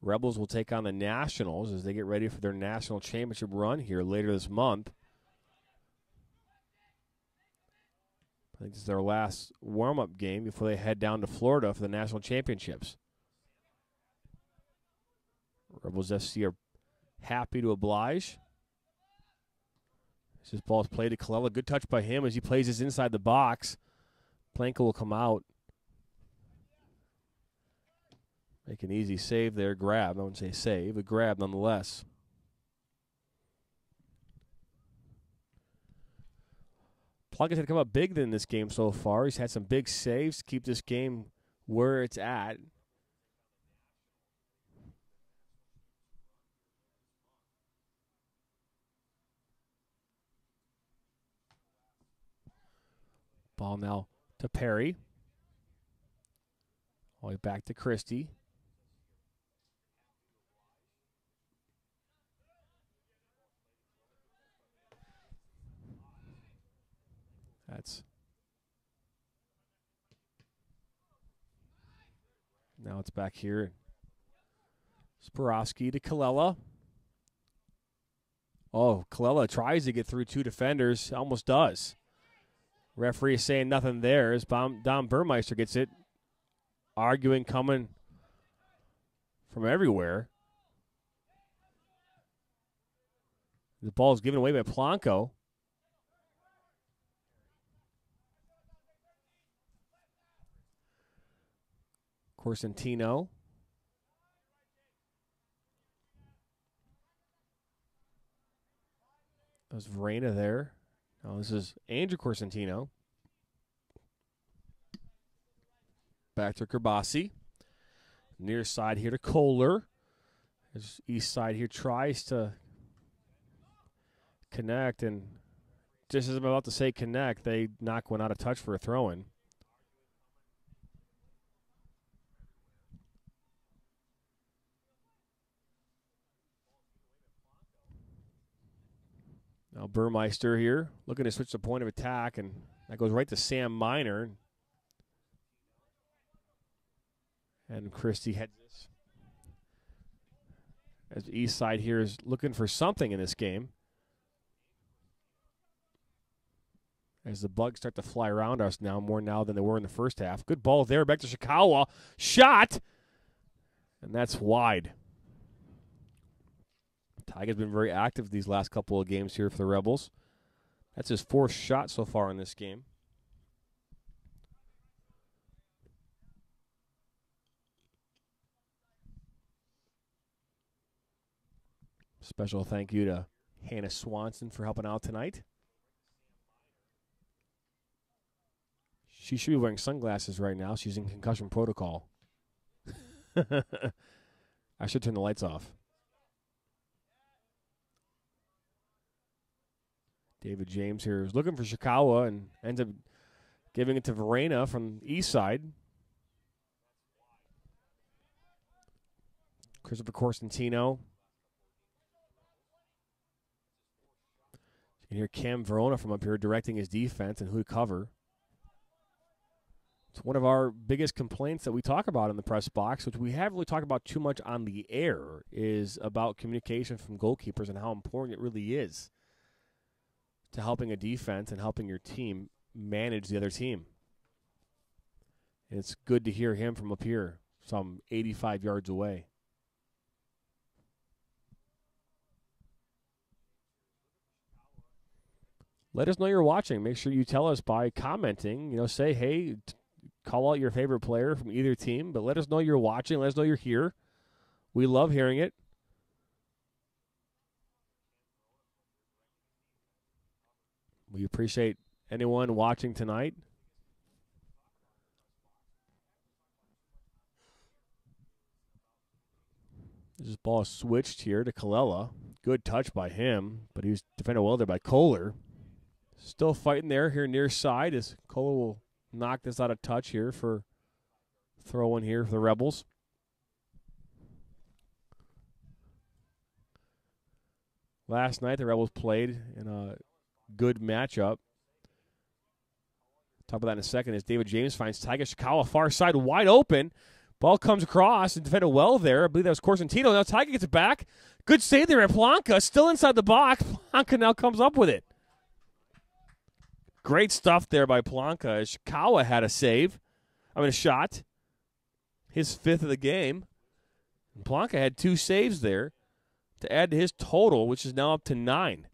Rebels will take on the Nationals as they get ready for their national championship run here later this month. I think this is their last warm-up game before they head down to Florida for the national championships. Rebels FC are happy to oblige. This ball is played to Colella. Good touch by him as he plays this inside the box. Planko will come out. Make an easy save there. Grab. I wouldn't say save, but grab nonetheless. Plunkett's had to come up big in this game so far. He's had some big saves to keep this game where it's at. Ball now to Perry. All the way back to Christie. Now it's back here. Sporofsky to Colella. Oh, Colella tries to get through two defenders. Almost does. Referee is saying nothing there as Dom Burmeister gets it. Arguing coming from everywhere. The ball is given away by Planko. Corsentino. There's Verena there. Now this is Andrew Corsentino. Back to Kerbasi. Near side here to Kohler. As Eastside here tries to connect, and just as I'm about to say connect, they knock one out of touch for a throw-in. Now Burmeister here looking to switch the point of attack, and that goes right to Sam Miner. And Christie heads this. As Eastside here is looking for something in this game. As the bugs start to fly around us now, more now than they were in the first half. Good ball there, back to Shikawa. Shot! And that's wide. TIC has been very active these last couple of games here for the Rebels. That's his fourth shot so far in this game. Special thank you to Hannah Swanson for helping out tonight. She should be wearing sunglasses right now. She's in concussion protocol. I should turn the lights off. David James here is looking for Shikawa and ends up giving it to Verena from Eastside. Christopher Corsentino. You can hear Cam Verona from up here directing his defense and who to cover. It's one of our biggest complaints that we talk about in the press box, which we haven't really talked about too much on the air, is about communication from goalkeepers and how important it really is to helping a defense and helping your team manage the other team. And it's good to hear him from up here, some 85 yards away. Let us know you're watching. Make sure you tell us by commenting. Say, hey, call out your favorite player from either team, but let us know you're watching. Let us know you're here. We love hearing it. We appreciate anyone watching tonight. This ball switched here to Kalela. Good touch by him, but he was defended well there by Kohler. Still fighting there here near side as Kohler will knock this out of touch here for throw in here for the Rebels. Last night the Rebels played in a good matchup. Talk about that in a second as David James finds Tiger Ishikawa far side wide open. Ball comes across and defended well there. I believe that was Corsentino. Now Tiger gets it back. Good save there at Planka. Still inside the box. Planka now comes up with it. Great stuff there by Planka. Ishikawa had a shot. His 5th of the game. And Planka had 2 saves there to add to his total, which is now up to 9.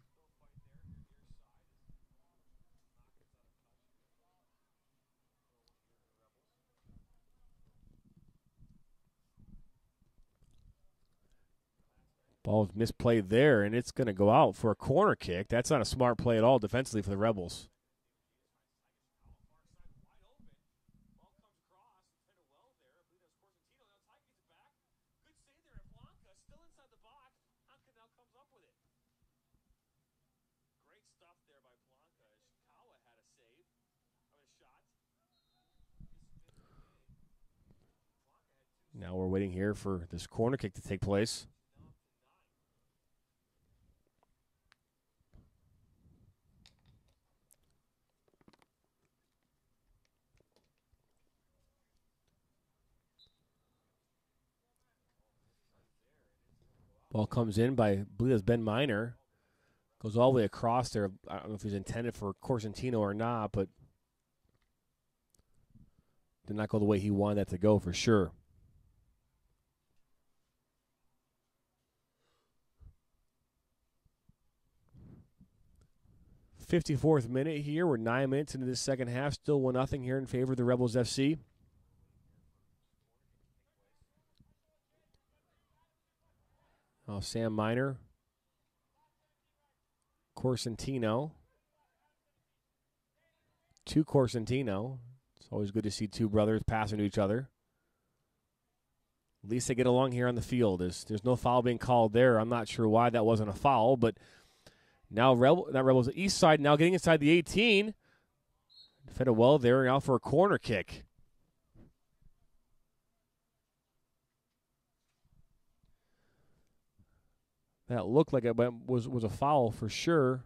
Ball was misplayed there, and it's going to go out for a corner kick. That's not a smart play at all defensively for the Rebels. Now we're waiting here for this corner kick to take place. Ball comes in by, I believe it's Ben Miner. Goes all the way across there. I don't know if he's intended for Corsentino or not, but did not go the way he wanted that to go for sure. 54th minute here. We're 9 minutes into this second half. Still 1-0 here in favor of the Rebels FC. Oh, Sam Miner. Corsentino. To Corsentino. It's always good to see two brothers passing to each other. At least they get along here on the field. There's no foul being called there. I'm not sure why that wasn't a foul, but now Rebels Eastside now getting inside the 18. Defended well there, now for a corner kick. That looked like it was a foul for sure.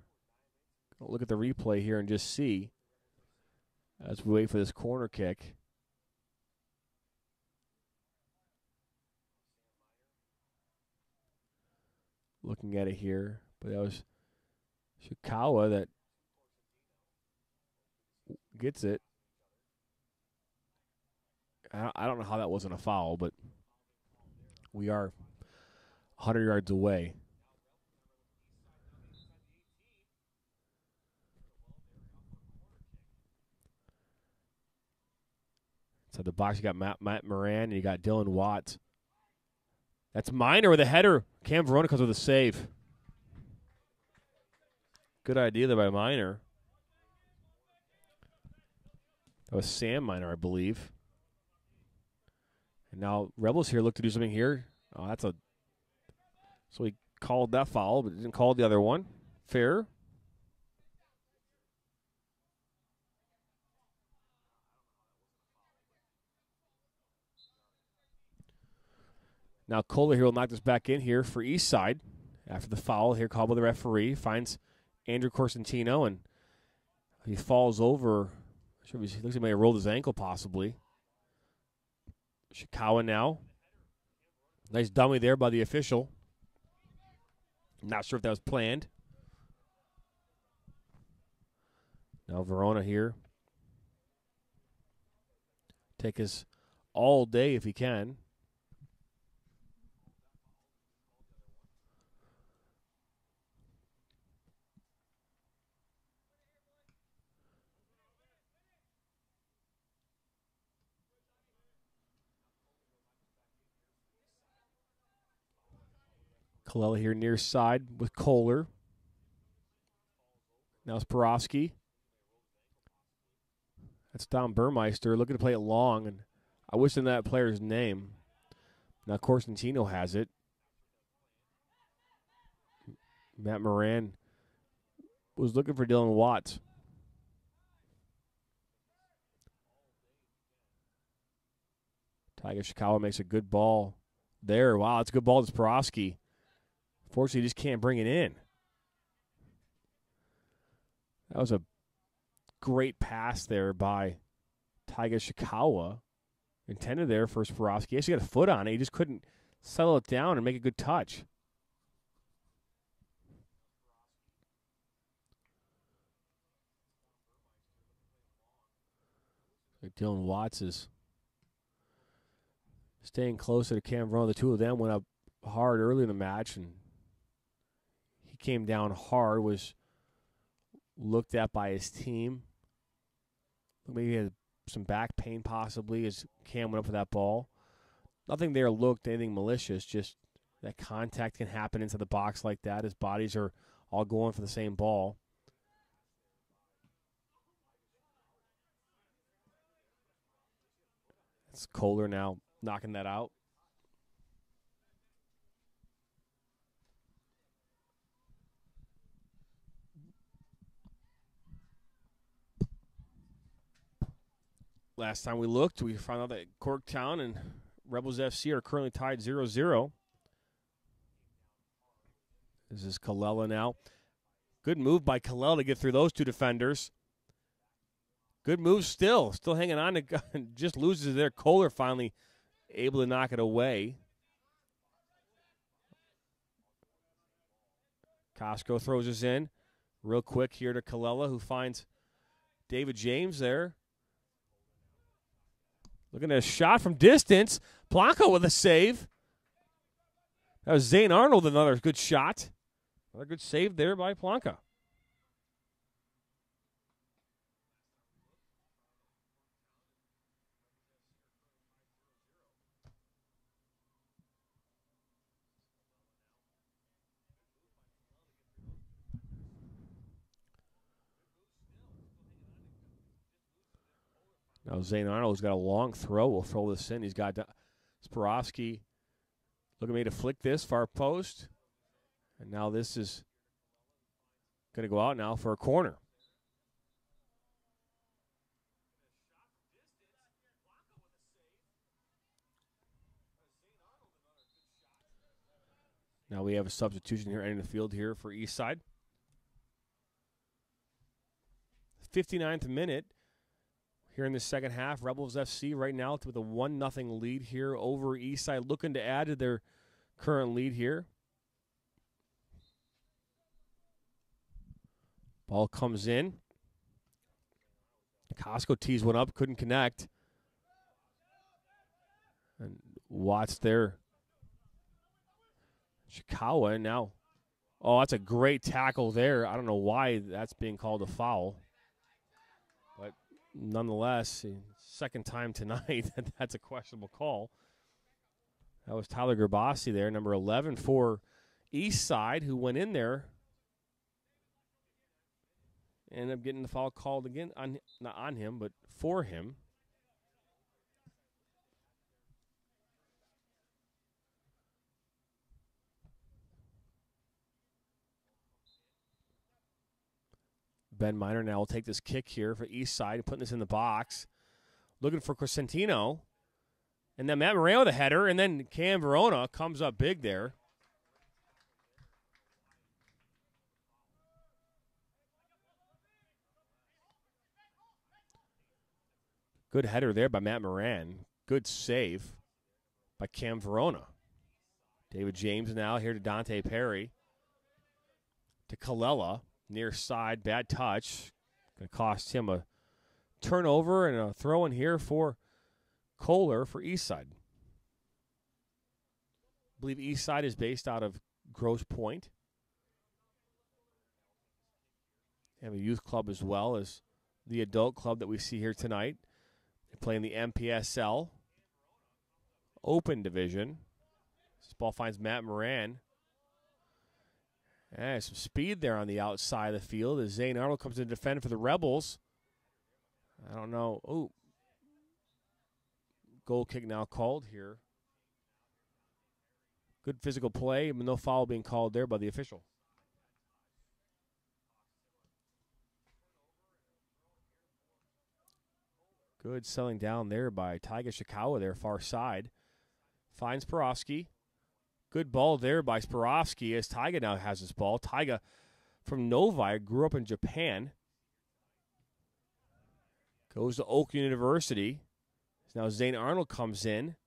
I'll look at the replay here and just see as we wait for this corner kick. Looking at it here, but that was Ishikawa that gets it. I don't know how that wasn't a foul, but we are 100 yards away. So the box, you got Matt Moran and you got Dylan Watts. That's Miner with a header. Cam Verona comes with a save. Good idea there by Miner. That was Sam Miner, I believe. And now Rebels here look to do something here. Oh, so he called that foul, but didn't call the other one. Fair. Now Kohler here will knock this back in here for Eastside. After the foul here called by the referee. Finds Andrew Corsentino, and he falls over Sure, he looks like he may have rolled his ankle possibly. Ishikawa now. Nice dummy there by the official. Not sure if that was planned. Now Verona here. Take us all day if he can. Kallela here near side with Kohler. Now it's Porofsky. That's Don Burmeister looking to play it long, and I wish I knew that player's name. Now Corstantino has it. Matt Moran was looking for Dylan Watts. Tiger Ishikawa makes a good ball there. Wow, it's a good ball to Porofsky. Fortunately, he just can't bring it in. That was a great pass there by Tiger Ishikawa. Intended there for Porofsky. He actually got a foot on it. He just couldn't settle it down and make a good touch. Dylan Watts is staying closer to Cam Verona. The two of them went up hard early in the match, and he came down hard, was looked at by his team. Maybe he had some back pain possibly as Cam went up for that ball. Nothing there looked anything malicious, just that contact can happen into the box like that as bodies are all going for the same ball. It's Kohler now knocking that out. Last time we looked, we found out that Corktown and Rebels FC are currently tied 0-0. This is Kallela now. Good move by Kallela to get through those two defenders. Good move still. Still hanging on to just loses there. Kohler finally able to knock it away. Costco throws us in real quick here to Kallela, who finds David James there. Looking at a shot from distance. Blanco with a save. That was Zane Arnold, another good shot. Another good save there by Blanca. Now Zane Arnold's got a long throw. We'll throw this in. He's got Sporofsky looking me to flick this far post. And now this is going to go out now for a corner. Now we have a substitution here entering the field here for Eastside. 59th minute. Here in the second half, Rebels FC right now with a 1-0 lead here over Eastside, looking to add to their current lead here. Ball comes in. Costco tees one up, couldn't connect. And Watts there. Ishikawa now. Oh, that's a great tackle there. I don't know why that's being called a foul. But nonetheless, second time tonight, that's a questionable call. That was Tyler Gerbasi there, number 11 for Eastside, who went in there. Ended up getting the foul called again, not on him, but for him. Ben Miner now will take this kick here for Eastside, putting this in the box. Looking for Crescentino. And then Matt Moreno with a header, and then Cam Verona comes up big there. Good header there by Matt Moran. Good save by Cam Verona. David James now here to Dante Perry. To Colella, near side, bad touch. Going to cost him a turnover and a throw in here for Kohler for Eastside. I believe Eastside is based out of Grosse Pointe. They have a youth club as well as the adult club that we see here tonight. They play in the MPSL Open Division. This ball finds Matt Moran. Some speed there on the outside of the field as Zane Arnold comes to defend for the Rebels. I don't know. Oh, goal kick now called here. Good physical play, but no foul being called there by the official. Good selling down there by Taiga Shikawa there, far side. Finds Sporofsky. Good ball there by Sporofsky as Taiga now has this ball. Taiga from Novi, grew up in Japan. Goes to Oak University. Now Zane Arnold comes in.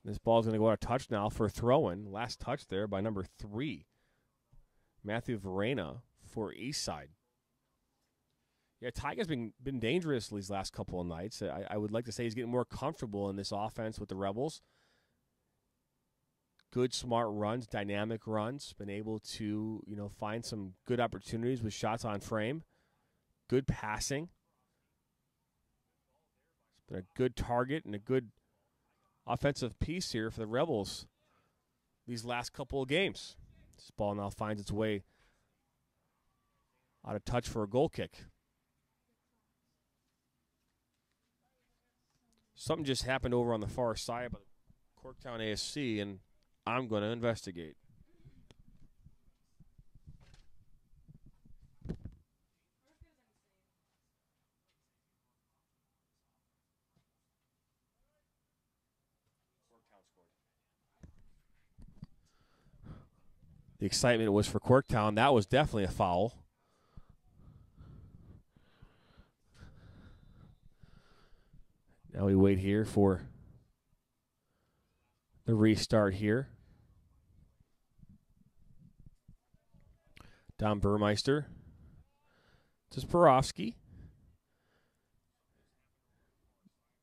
This ball is going to go out of touch now for a throw-in. Last touch there by number 3, Matthew Verena for Eastside. Yeah, Taiga's been dangerous these last couple of nights. I would like to say he's getting more comfortable in this offense with the Rebels. Good, smart runs, dynamic runs. Been able to, find some good opportunities with shots on frame. Good passing. It's been a good target and a good offensive piece here for the Rebels these last couple of games. This ball now finds its way out of touch for a goal kick. Something just happened over on the far side by Corktown ASC, and I'm going to investigate. The excitement was for Corktown. That was definitely a foul. Now we wait here for the restart here. Don Burmeister to Sporofsky.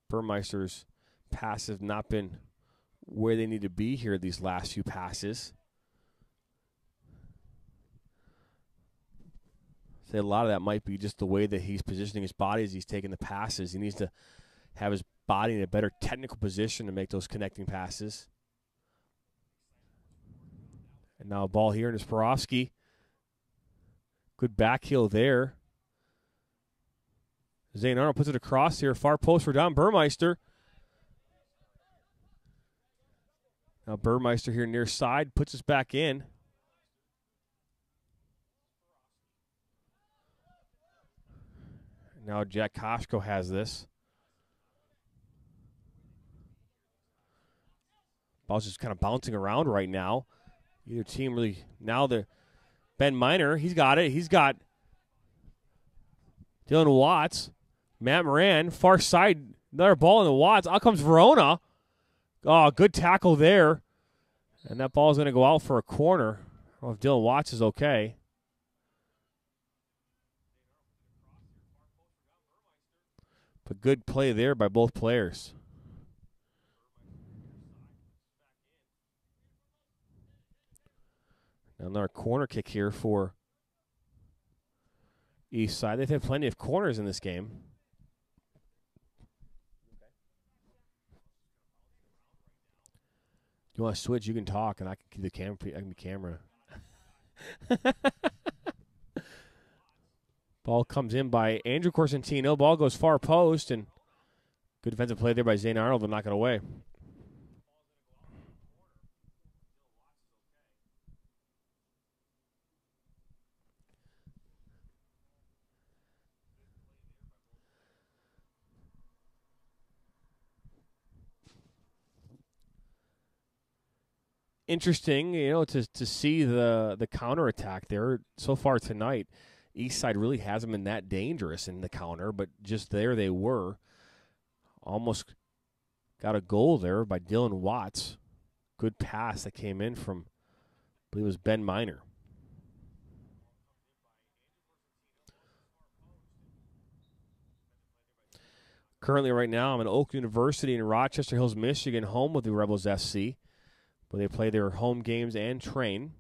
Burmeister's passes have not been where they need to be here these last few passes. Say a lot of that might be just the way that he's positioning his body as he's taking the passes. He needs to have his body in a better technical position to make those connecting passes. And now a ball here into Sporofsky. Good back heel there. Zane Arnold puts it across here. Far post for Don Burmeister. Now Burmeister here near side puts us back in. Now Jack Koshko has this. Ball's just kind of bouncing around right now. Either team really, now the Ben Miner, he's got it. He's got Dylan Watts. Matt Moran, far side, another ball in the Watts. Out comes Verona. Oh, good tackle there. And that ball's going to go out for a corner. I don't know if Dylan Watts is okay. But good play there by both players. Now another corner kick here for Eastside. They've had plenty of corners in this game. You want to switch? You can talk, and I can keep the camera. I can be camera. Ball comes in by Andrew Corsentino. Ball goes far post, and good defensive play there by Zane Arnold to knock it away. Interesting, to see the counterattack there so far tonight. Eastside really hasn't been that dangerous in the counter, but just there they were. Almost got a goal there by Dylan Watts. Good pass that came in from, I believe it was Ben Miner. Currently, right now, I'm at Oak University in Rochester Hills, Michigan, home with the Rebels SC, where they play their home games and train.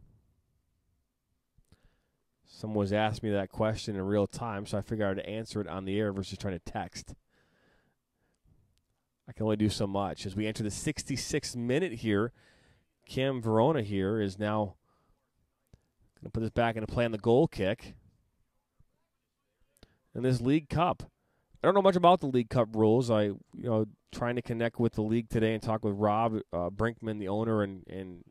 Someone was asking me that question in real time, so I figured I'd answer it on the air versus trying to text. I can only do so much. As we enter the 66th minute here, Cam Verona here is now going to put this back into play on the goal kick. And this League Cup. I don't know much about the League Cup rules. Trying to connect with the league today and talk with Rob Brinkman, the owner and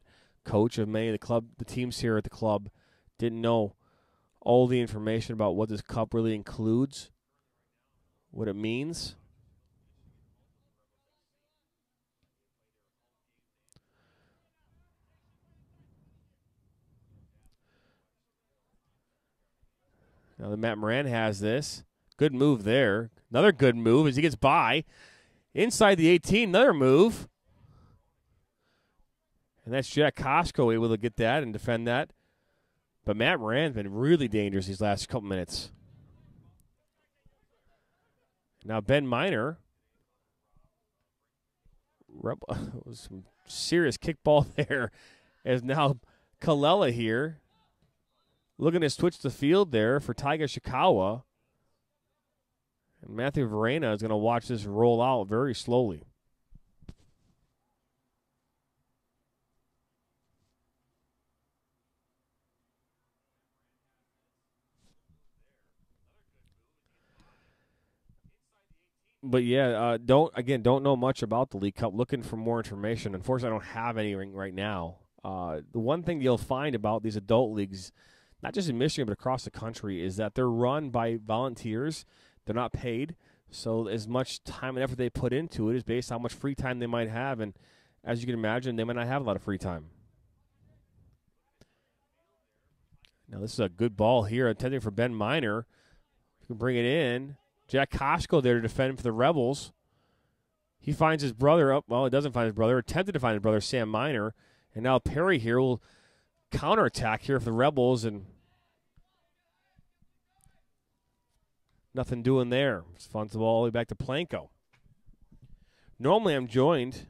coach of many of the teams here at the club. Didn't know all the information about what this cup really includes, what it means. Now the Matt Moran has this. Good move there. Another good move as he gets by. Inside the 18, another move. And that's Jack Costco able to get that and defend that. But Matt Moran's been really dangerous these last couple minutes. Now Ben Miner. Was some serious kickball there. As now Kalela here. Looking to switch the field there for Taiga Shikawa. And Matthew Verena is going to watch this roll out very slowly. But yeah, don't know much about the League Cup. Looking for more information. Unfortunately, I don't have anything right now. The one thing you'll find about these adult leagues, not just in Michigan but across the country, is that they're run by volunteers. They're not paid, so as much time and effort they put into it is based on how much free time they might have, and as you can imagine, they might not have a lot of free time. Now this is a good ball here, intended for Ben Miner. You can bring it in. Jack Koshko there to defend for the Rebels. He finds his brother up. Well, he doesn't find his brother. Attempted to find his brother, Sam Miner. And now Perry here will counterattack here for the Rebels, and nothing doing there. It's fun to ball all the way back to Planko. Normally I'm joined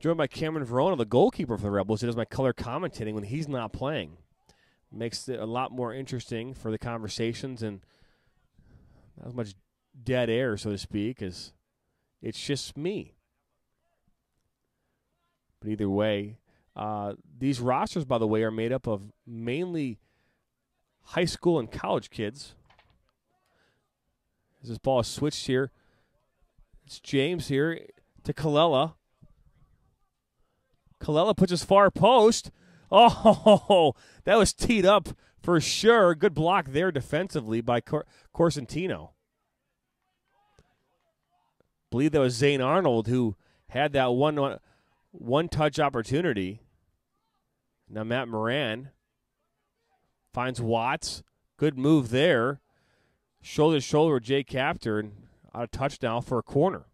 by Cameron Verona, the goalkeeper for the Rebels. He does my color commentating when he's not playing. Makes it a lot more interesting for the conversations and not as much dead air, so to speak, as it's just me. But either way, these rosters, by the way, are made up of mainly high school and college kids. As this ball is switched here, it's James here to Kalela. Kalela puts his far post. Oh, that was teed up for sure. Good block there defensively by Corsentino. Believe that was Zane Arnold who had that one-touch opportunity. Now Matt Moran finds Watts. Good move there. Shoulder to shoulder with Jay Capter, and out of touch now for a corner.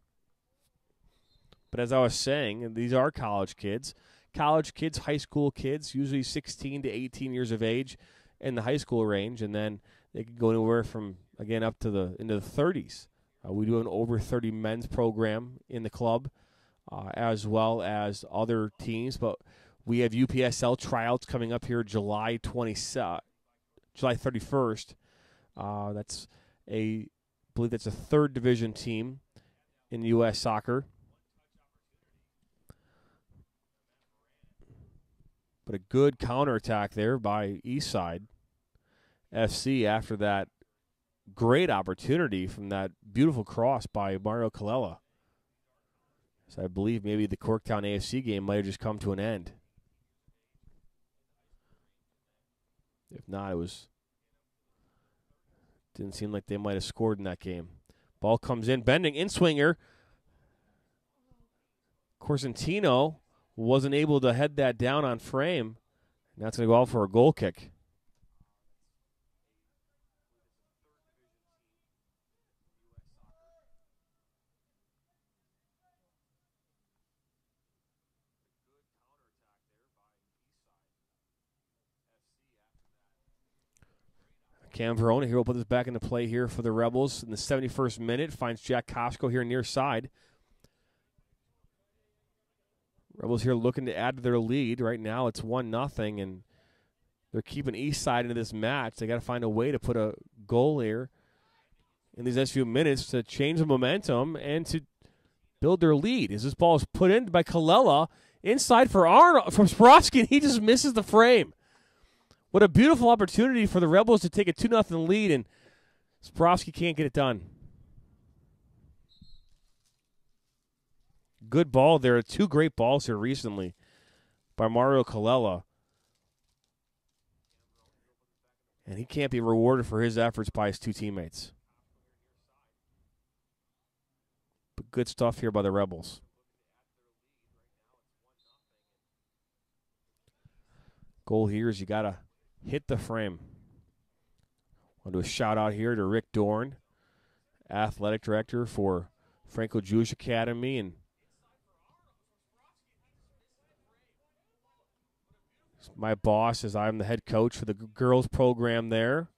But as I was saying, these are college kids. College kids, high school kids, usually 16 to 18 years of age in the high school range, and then they can go anywhere from, again, up to into the 30s. We do an over 30 men's program in the club, as well as other teams. But we have UPSL tryouts coming up here July 31st. I believe that's a third division team in U.S. soccer. But a good counterattack there by Eastside FC after that great opportunity from that beautiful cross by Mario Kalela. So I believe maybe the Corktown AFC game might have just come to an end. If not, didn't seem like they might have scored in that game. Ball comes in, bending, in-swinger. Corsentino wasn't able to head that down on frame. And that's going to go out for a goal kick. Cam Verona here will put this back into play here for the Rebels in the 71st minute. Finds Jack Koshko here near side. Rebels here looking to add to their lead. Right now it's 1-0, and they're keeping Eastside into this match. They got to find a way to put a goal here in these next few minutes to change the momentum and to build their lead. As this ball is put in by Kalela inside for Arnold from Swarovski, and he just misses the frame. What a beautiful opportunity for the Rebels to take a 2-0 lead, and Swarovski can't get it done. Good ball there. Two great balls here recently by Mario Kalela. And he can't be rewarded for his efforts by his two teammates. But good stuff here by the Rebels. Goal here is you got to hit the frame. I'll do a shout out here to Rick Dorn, athletic director for Franco Jewish Academy, and my boss, as I'm the head coach for the girls program there.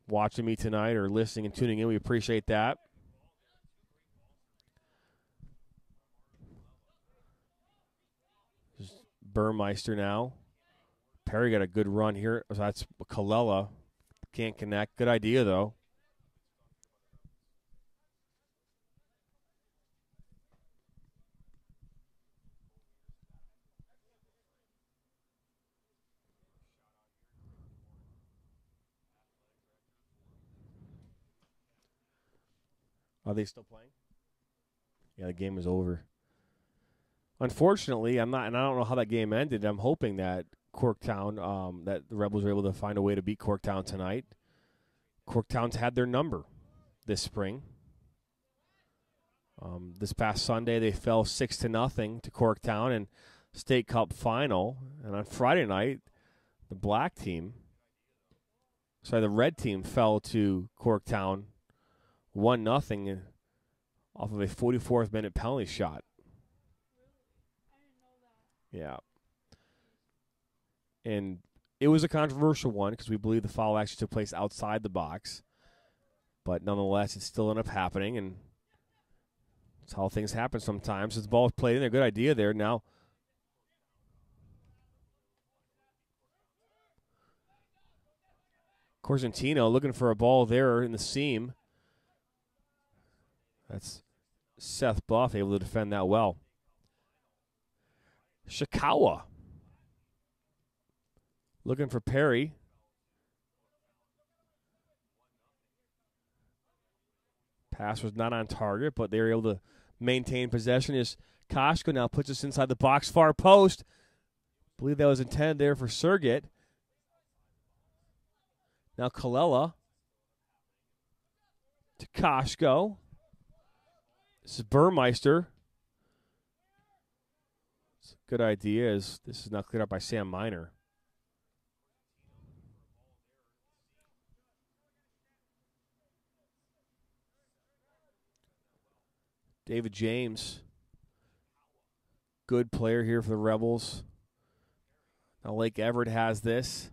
Watching me tonight or listening and tuning in, we appreciate that. Burmeister now. Perry got a good run here. So that's Kalela. Can't connect. Good idea, though. Are they still playing? Yeah, the game is over. Unfortunately, I'm not, and I don't know how that game ended. I'm hoping that Corktown, that the Rebels were able to find a way to beat Corktown tonight. Corktown's had their number this spring. This past Sunday, they fell 6-0 to Corktown in State Cup final. And on Friday night, the red team fell to Corktown 1-0 off of a 44th minute penalty shot. Yeah. And it was a controversial one because we believe the foul actually took place outside the box. But nonetheless, it still ended up happening, and that's how things happen sometimes. The ball is played in there. Good idea there. Now, Corsentino looking for a ball there in the seam. That's Seth Buff able to defend that well. Shikawa looking for Perry. Pass was not on target, but they were able to maintain possession as Koshko now puts us inside the box, far post. I believe that was intended there for Sergit. Now Kalela to Koshko. This is Burmeister. It's a good idea as this is not cleared up by Sam Miner. David James, good player here for the Rebels. Now Lake Everett has this.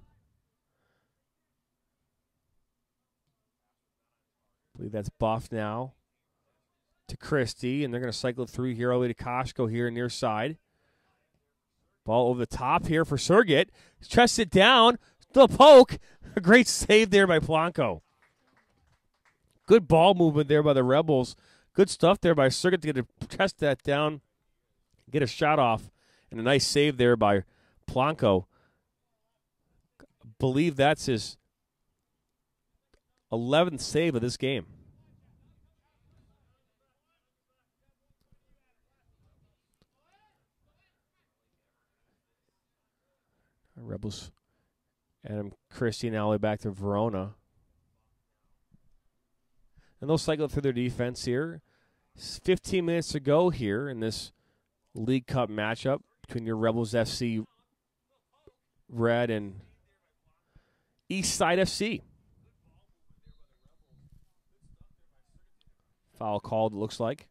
I believe that's Buff now to Christie, and they're going to cycle it through here all the way to Koshko here near side. Ball over the top here for Sergit. Chests it down. The poke. A great save there by Blanco. Good ball movement there by the Rebels. Good stuff there by Sergit to chest that down, get a shot off, and a nice save there by Blanco. I believe that's his 11th save of this game. Rebels and Christie now all the way back to Verona. And they'll cycle through their defense here. 15 minutes to go here in this League Cup matchup between your Rebels FC Red and Eastside FC. Foul called, it looks like.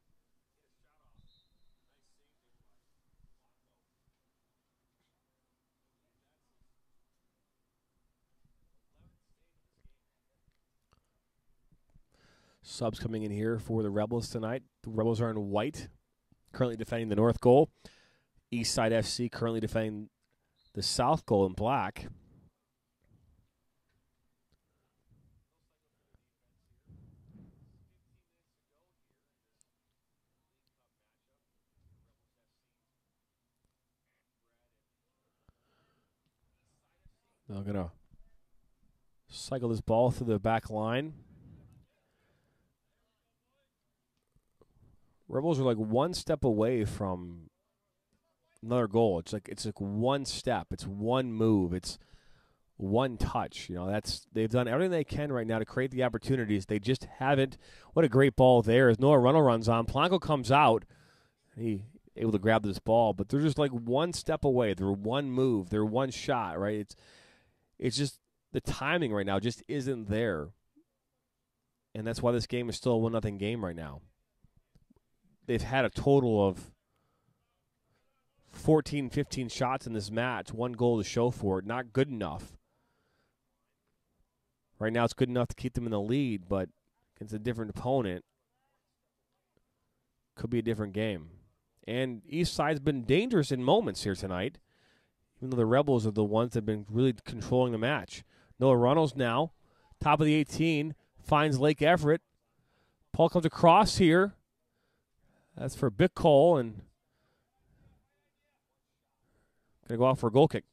Subs coming in here for the Rebels tonight. The Rebels are in white, currently defending the north goal. Eastside FC currently defending the south goal in black. They're going to cycle this ball through the back line. Rebels are like one step away from another goal. It's like one step. It's one move. It's one touch. You know, they've done everything they can right now to create the opportunities. They just haven't. What a great ball there as Noah Runnell runs on. Polanco comes out. He able to grab this ball, but they're just like one step away. They're one move. They're one shot, right? It's just the timing right now just isn't there. And that's why this game is still a 1-0 game right now. They've had a total of 14, 15 shots in this match, one goal to show for it. Not good enough. Right now it's good enough to keep them in the lead, but against a different opponent, could be a different game. And Eastside's been dangerous in moments here tonight, even though the Rebels are the ones that have been really controlling the match. Noah Runnels now, top of the 18, finds Lake Everett. Paul comes across here. That's for Bick Cole, and going to go out for a goal kick.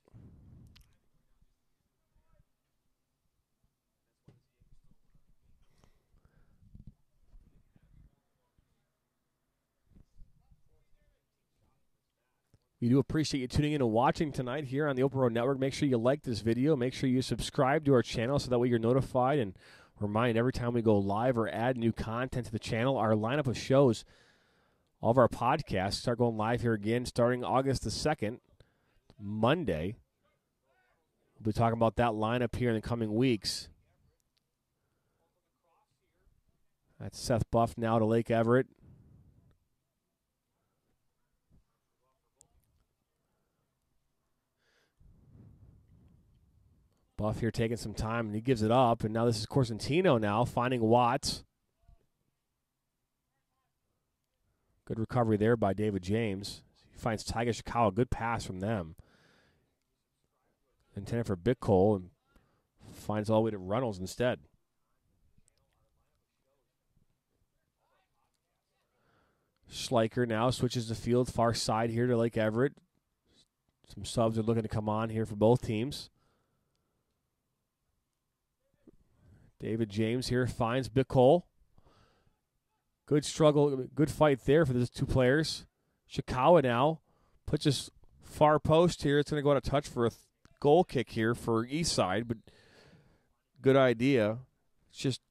We do appreciate you tuning in and watching tonight here on the Open Road Network. Make sure you like this video. Make sure you subscribe to our channel so that way you're notified and reminded every time we go live or add new content to the channel. Our lineup of shows, all of our podcasts, start going live here again starting August the 2nd, Monday. We'll be talking about that lineup here in the coming weeks. That's Seth Buff now to Lake Everett. Buff here taking some time, and he gives it up. And now this is Corsentino now finding Watts. Good recovery there by David James. He finds Tiger Chicago. Good pass from them. Intended for Bick Cole, and finds all the way to Runnels instead. Schleicher now switches the field far side here to Lake Everett. Some subs are looking to come on here for both teams. David James here finds Bick Cole. Good struggle, good fight there for these two players. Chicago now puts this far post here. It's going to go out of touch for a goal kick here for Eastside, but good idea. It's just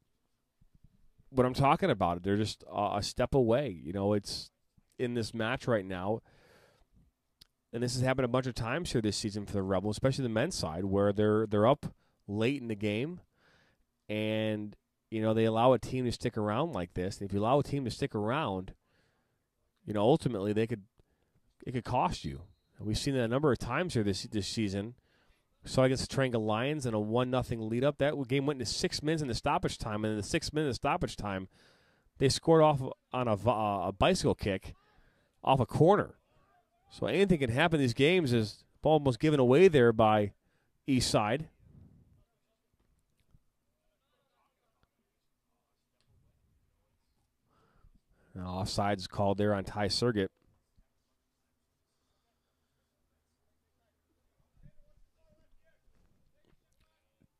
what I'm talking about. They're just a step away. You know, it's in this match right now, and this has happened a bunch of times here this season for the Rebels, especially the men's side, where they're up late in the game. And, you know, they allow a team to stick around like this. And if you allow a team to stick around, you know, ultimately it could cost you. And we've seen that a number of times here this season. We saw against the Taranga Lions in a 1-0 lead up. That game went into 6 minutes in the stoppage time. And in the 6 minute stoppage time, they scored off on a bicycle kick off a corner. So anything can happen in these games. Is ball almost given away there by Eastside. Now offside is called there on Ty Surgett.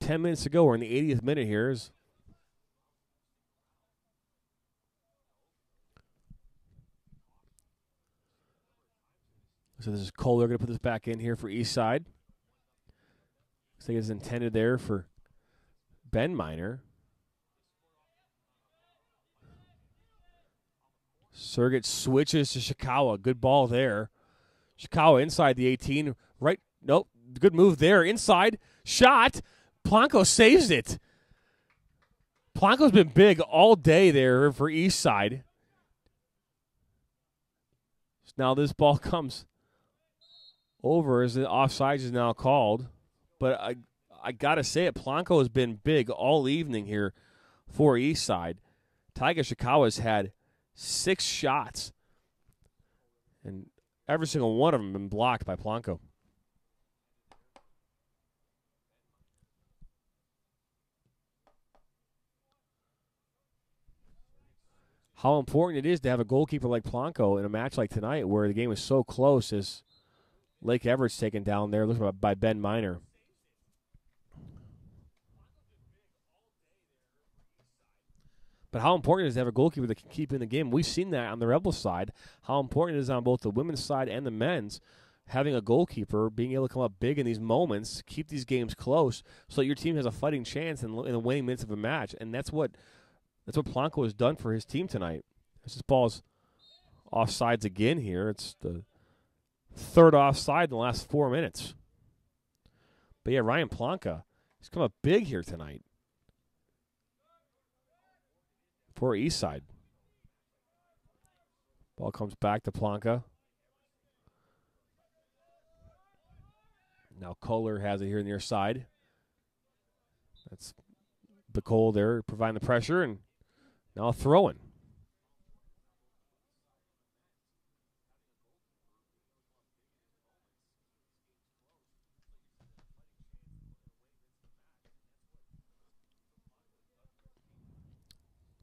Ten minutes to go. We're in the 80th minute here. So this is Cole. They're going to put this back in here for Eastside. Looks like it's intended there for Ben Miner. Surgett switches to Chicago. Good ball there. Chicago inside the 18. Right. Nope. Good move there. Inside. Shot. Polanco saves it. Polanco's been big all day there for Eastside. Now this ball comes over as the offside is now called. But I got to say it. Polanco has been big all evening here for Eastside. TIC-TOK had 6 shots, and every single one of them been blocked by Blanco. How important it is to have a goalkeeper like Blanco in a match like tonight where the game is so close as Lake Everett's taken down there, looked by Ben Miner. But how important it is to have a goalkeeper that can keep in the game. We've seen that on the Rebels side, how important it is on both the women's side and the men's, having a goalkeeper, being able to come up big in these moments, keep these games close so that your team has a fighting chance in the winning minutes of a match. And that's what Blanco has done for his team tonight. This ball's offsides again here. It's the third offside in the last 4 minutes. But yeah, Ryan Blanca, he's come up big here tonight for Eastside. Ball comes back to Blanca. Now Kohler has it here near side. That's Bacole there providing the pressure, and now throwing.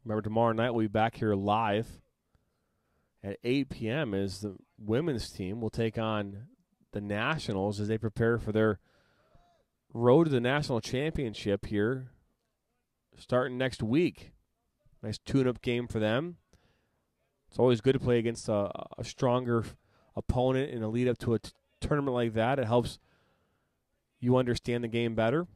Remember, tomorrow night we'll be back here live at 8 p.m. as the women's team will take on the Nationals as they prepare for their road to the national championship here starting next week. Nice tune-up game for them. It's always good to play against a stronger opponent in a lead-up to a tournament like that. It helps you understand the game better.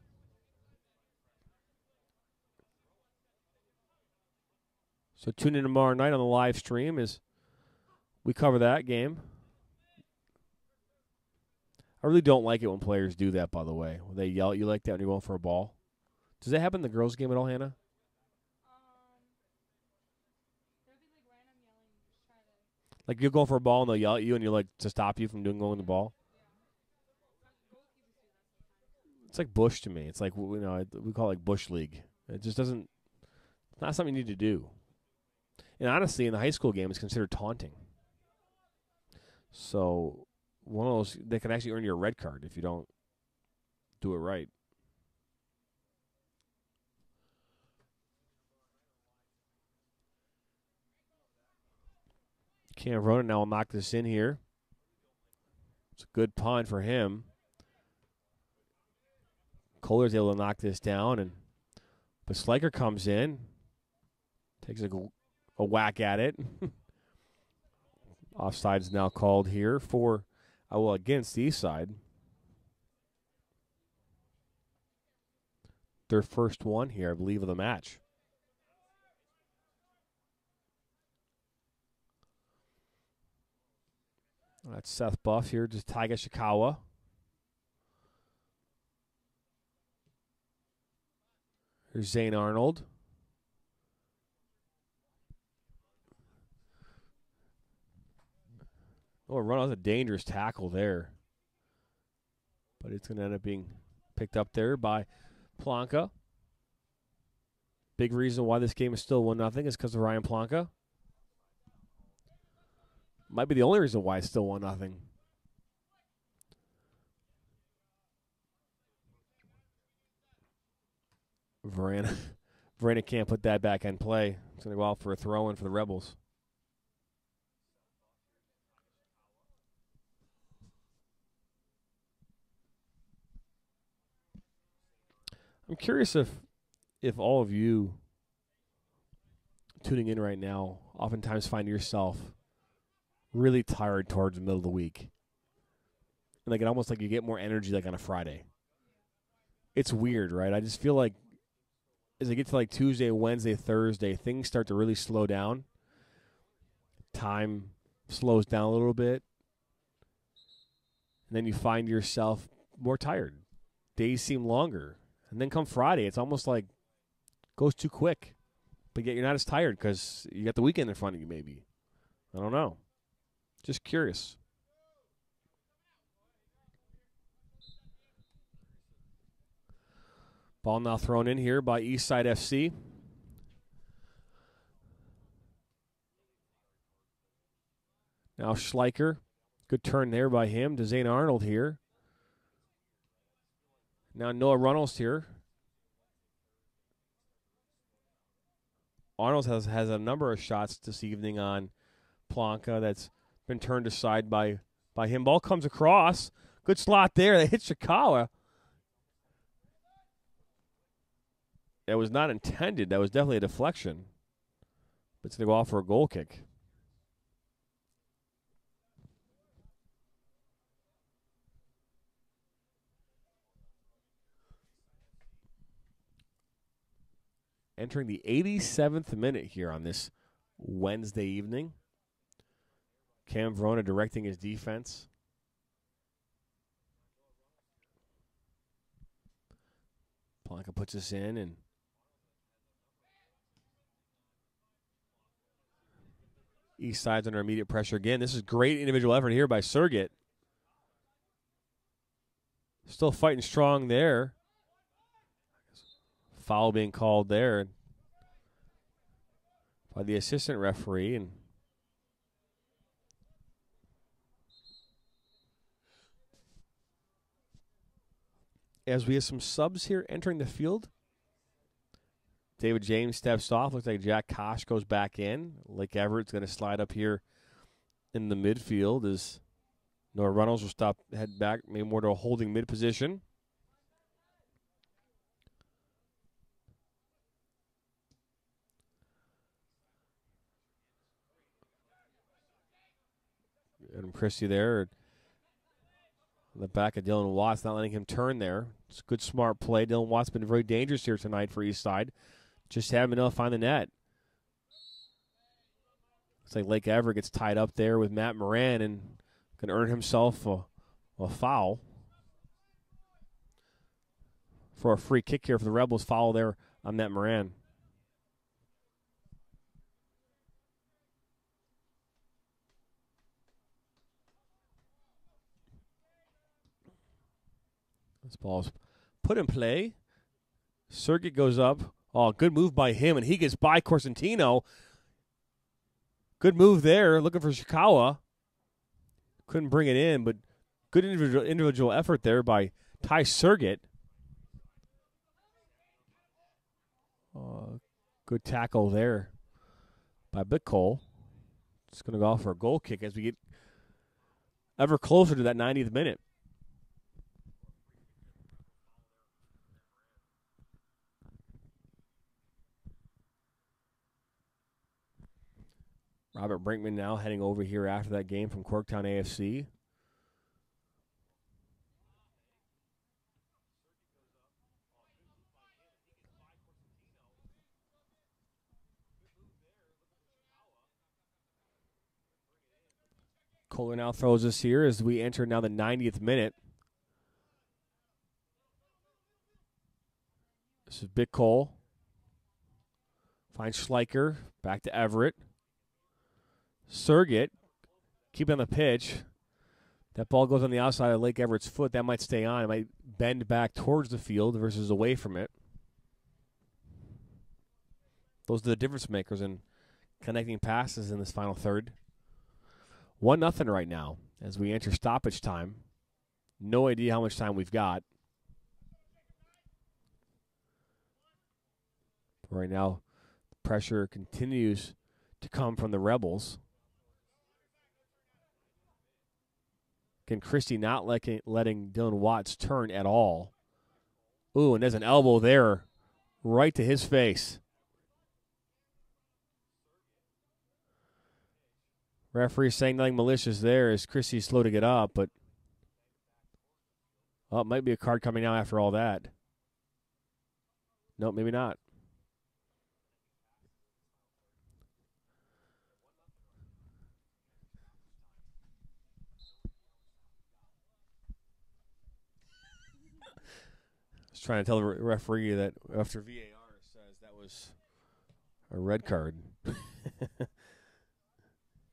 So tune in tomorrow night on the live stream as we cover that game. I really don't like it when players do that, by the way. When they yell at you like that when you're going for a ball. Does that happen in the girls' game at all, Hannah? Like you're going for a ball and they'll yell at you and you're like to stop you from going the ball? It's like bush to me. It's like, we call it like bush league. It just doesn't, it's not something you need to do. And honestly, in the high school game, it's considered taunting. So one of those, they can actually earn you a red card if you don't do it right. Cam Ronan now will knock this in here. It's a good punt for him. Kohler's able to knock this down, but Sliker comes in, takes a whack at it. Offside is now called here for, against Eastside. Their first one here, I believe, of the match. That's Seth Buff here, just TIC-TOK. Here's Zane Arnold. Oh, run out a dangerous tackle there. But it's going to end up being picked up there by Blanca. Big reason why this game is still 1-0 is because of Ryan Blanca. Might be the only reason why it's still 1-0. Verena can't put that back in play. It's going to go out for a throw-in for the Rebels. I'm curious if all of you tuning in right now oftentimes find yourself really tired towards the middle of the week. And like it almost like you get more energy like on a Friday. It's weird, right? I just feel like as I get to like Tuesday, Wednesday, Thursday, things start to really slow down. Time slows down a little bit. And then you find yourself more tired. Days seem longer. And then come Friday, it's almost like goes too quick. But yet you're not as tired because you got the weekend in front of you maybe. I don't know. Just curious. Ball now thrown in here by Eastside FC. Now Schleicher. Good turn there by him to Zane Arnold here. Now Noah Runnels here. Arnold has a number of shots this evening on Plonka that's been turned aside by him. Ball comes across. Good slot there. They hit Shikawa. That was not intended. That was definitely a deflection. But it's going to go off for a goal kick. Entering the 87th minute here on this Wednesday evening. Cam Verona directing his defense. Plonka puts us in, and Eastside's under immediate pressure again. This is great individual effort here by Sergett. Still fighting strong there. Foul being called there by the assistant referee. And as we have some subs here entering the field, David James steps off. Looks like Jack Kosh goes back in. Lake Everett's going to slide up here in the midfield as Noah Runnels will head back, maybe more to a holding mid position. And Christie there on the back of Dylan Watts, not letting him turn there. It's a good, smart play. Dylan Watts been very dangerous here tonight for Eastside. Just haven't been able to find the net. Looks like Lake Everett gets tied up there with Matt Moran and can earn himself a foul. For a free kick here for the Rebels. Foul there on Matt Moran. This ball's put in play. Sergett goes up. Oh, good move by him, and he gets by Corsentino. Good move there, looking for Shikawa. Couldn't bring it in, but good individual effort there by Ty Sergett. Good tackle there by Bitcole. It's going to go off for a goal kick as we get ever closer to that 90th minute. Robert Brinkman now heading over here after that game from Corktown AFC. Kohler now throws us here as we enter now the 90th minute. This is Big Cole. Finds Schleicher. Back to Everett. Sergett, keep it on the pitch. That ball goes on the outside of Lake Everett's foot. That might stay on. It might bend back towards the field versus away from it. Those are the difference makers in connecting passes in this final third. 1-0 right now as we enter stoppage time. No idea how much time we've got. Right now, pressure continues to come from the Rebels. Again, Christie not letting Dylan Watts turn at all. Ooh, and there's an elbow there right to his face. Referee saying nothing malicious there as Christie's slow to get up, but it might be a card coming out after all that. Nope, maybe not. Trying to tell the referee that after VAR says that was a red card.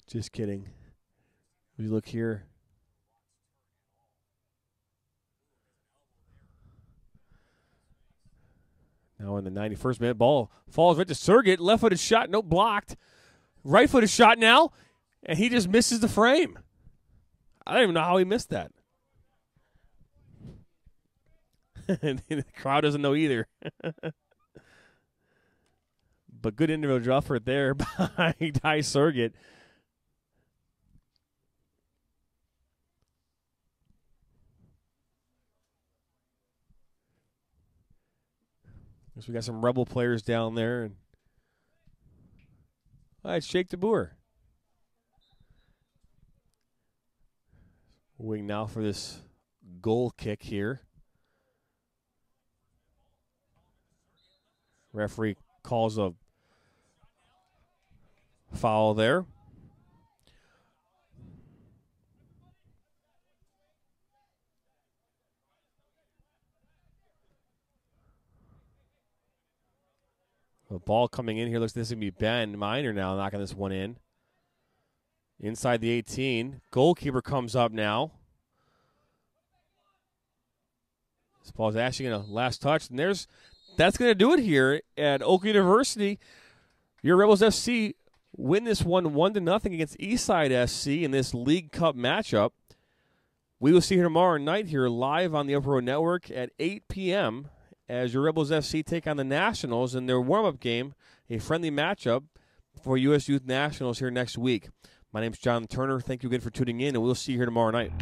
Just kidding. We look here. Now in the 91st minute, ball falls right to Sergett. Left-footed shot, no blocked. Right-footed shot now. And he just misses the frame. I don't even know how he missed that. And the crowd doesn't know either. But good individual effort there by Ty Surgett. So we got some Rebel players down there. And all right, Shake DeBoer. Waiting now for this goal kick here. Referee calls a foul there. The ball coming in here looks like this is going to be Ben Miner now knocking this one in. Inside the 18. Goalkeeper comes up now. This ball's actually going to last touch. And that's going to do it here at Oak University. Your Rebels FC win this one 1-0 against Eastside SC in this League Cup matchup. We will see you tomorrow night here live on the Upper Road Network at 8 p.m. as your Rebels FC take on the Nationals in their warm-up game, a friendly matchup for U.S. Youth Nationals here next week. My name's John Turner. Thank you again for tuning in, and we'll see you here tomorrow night.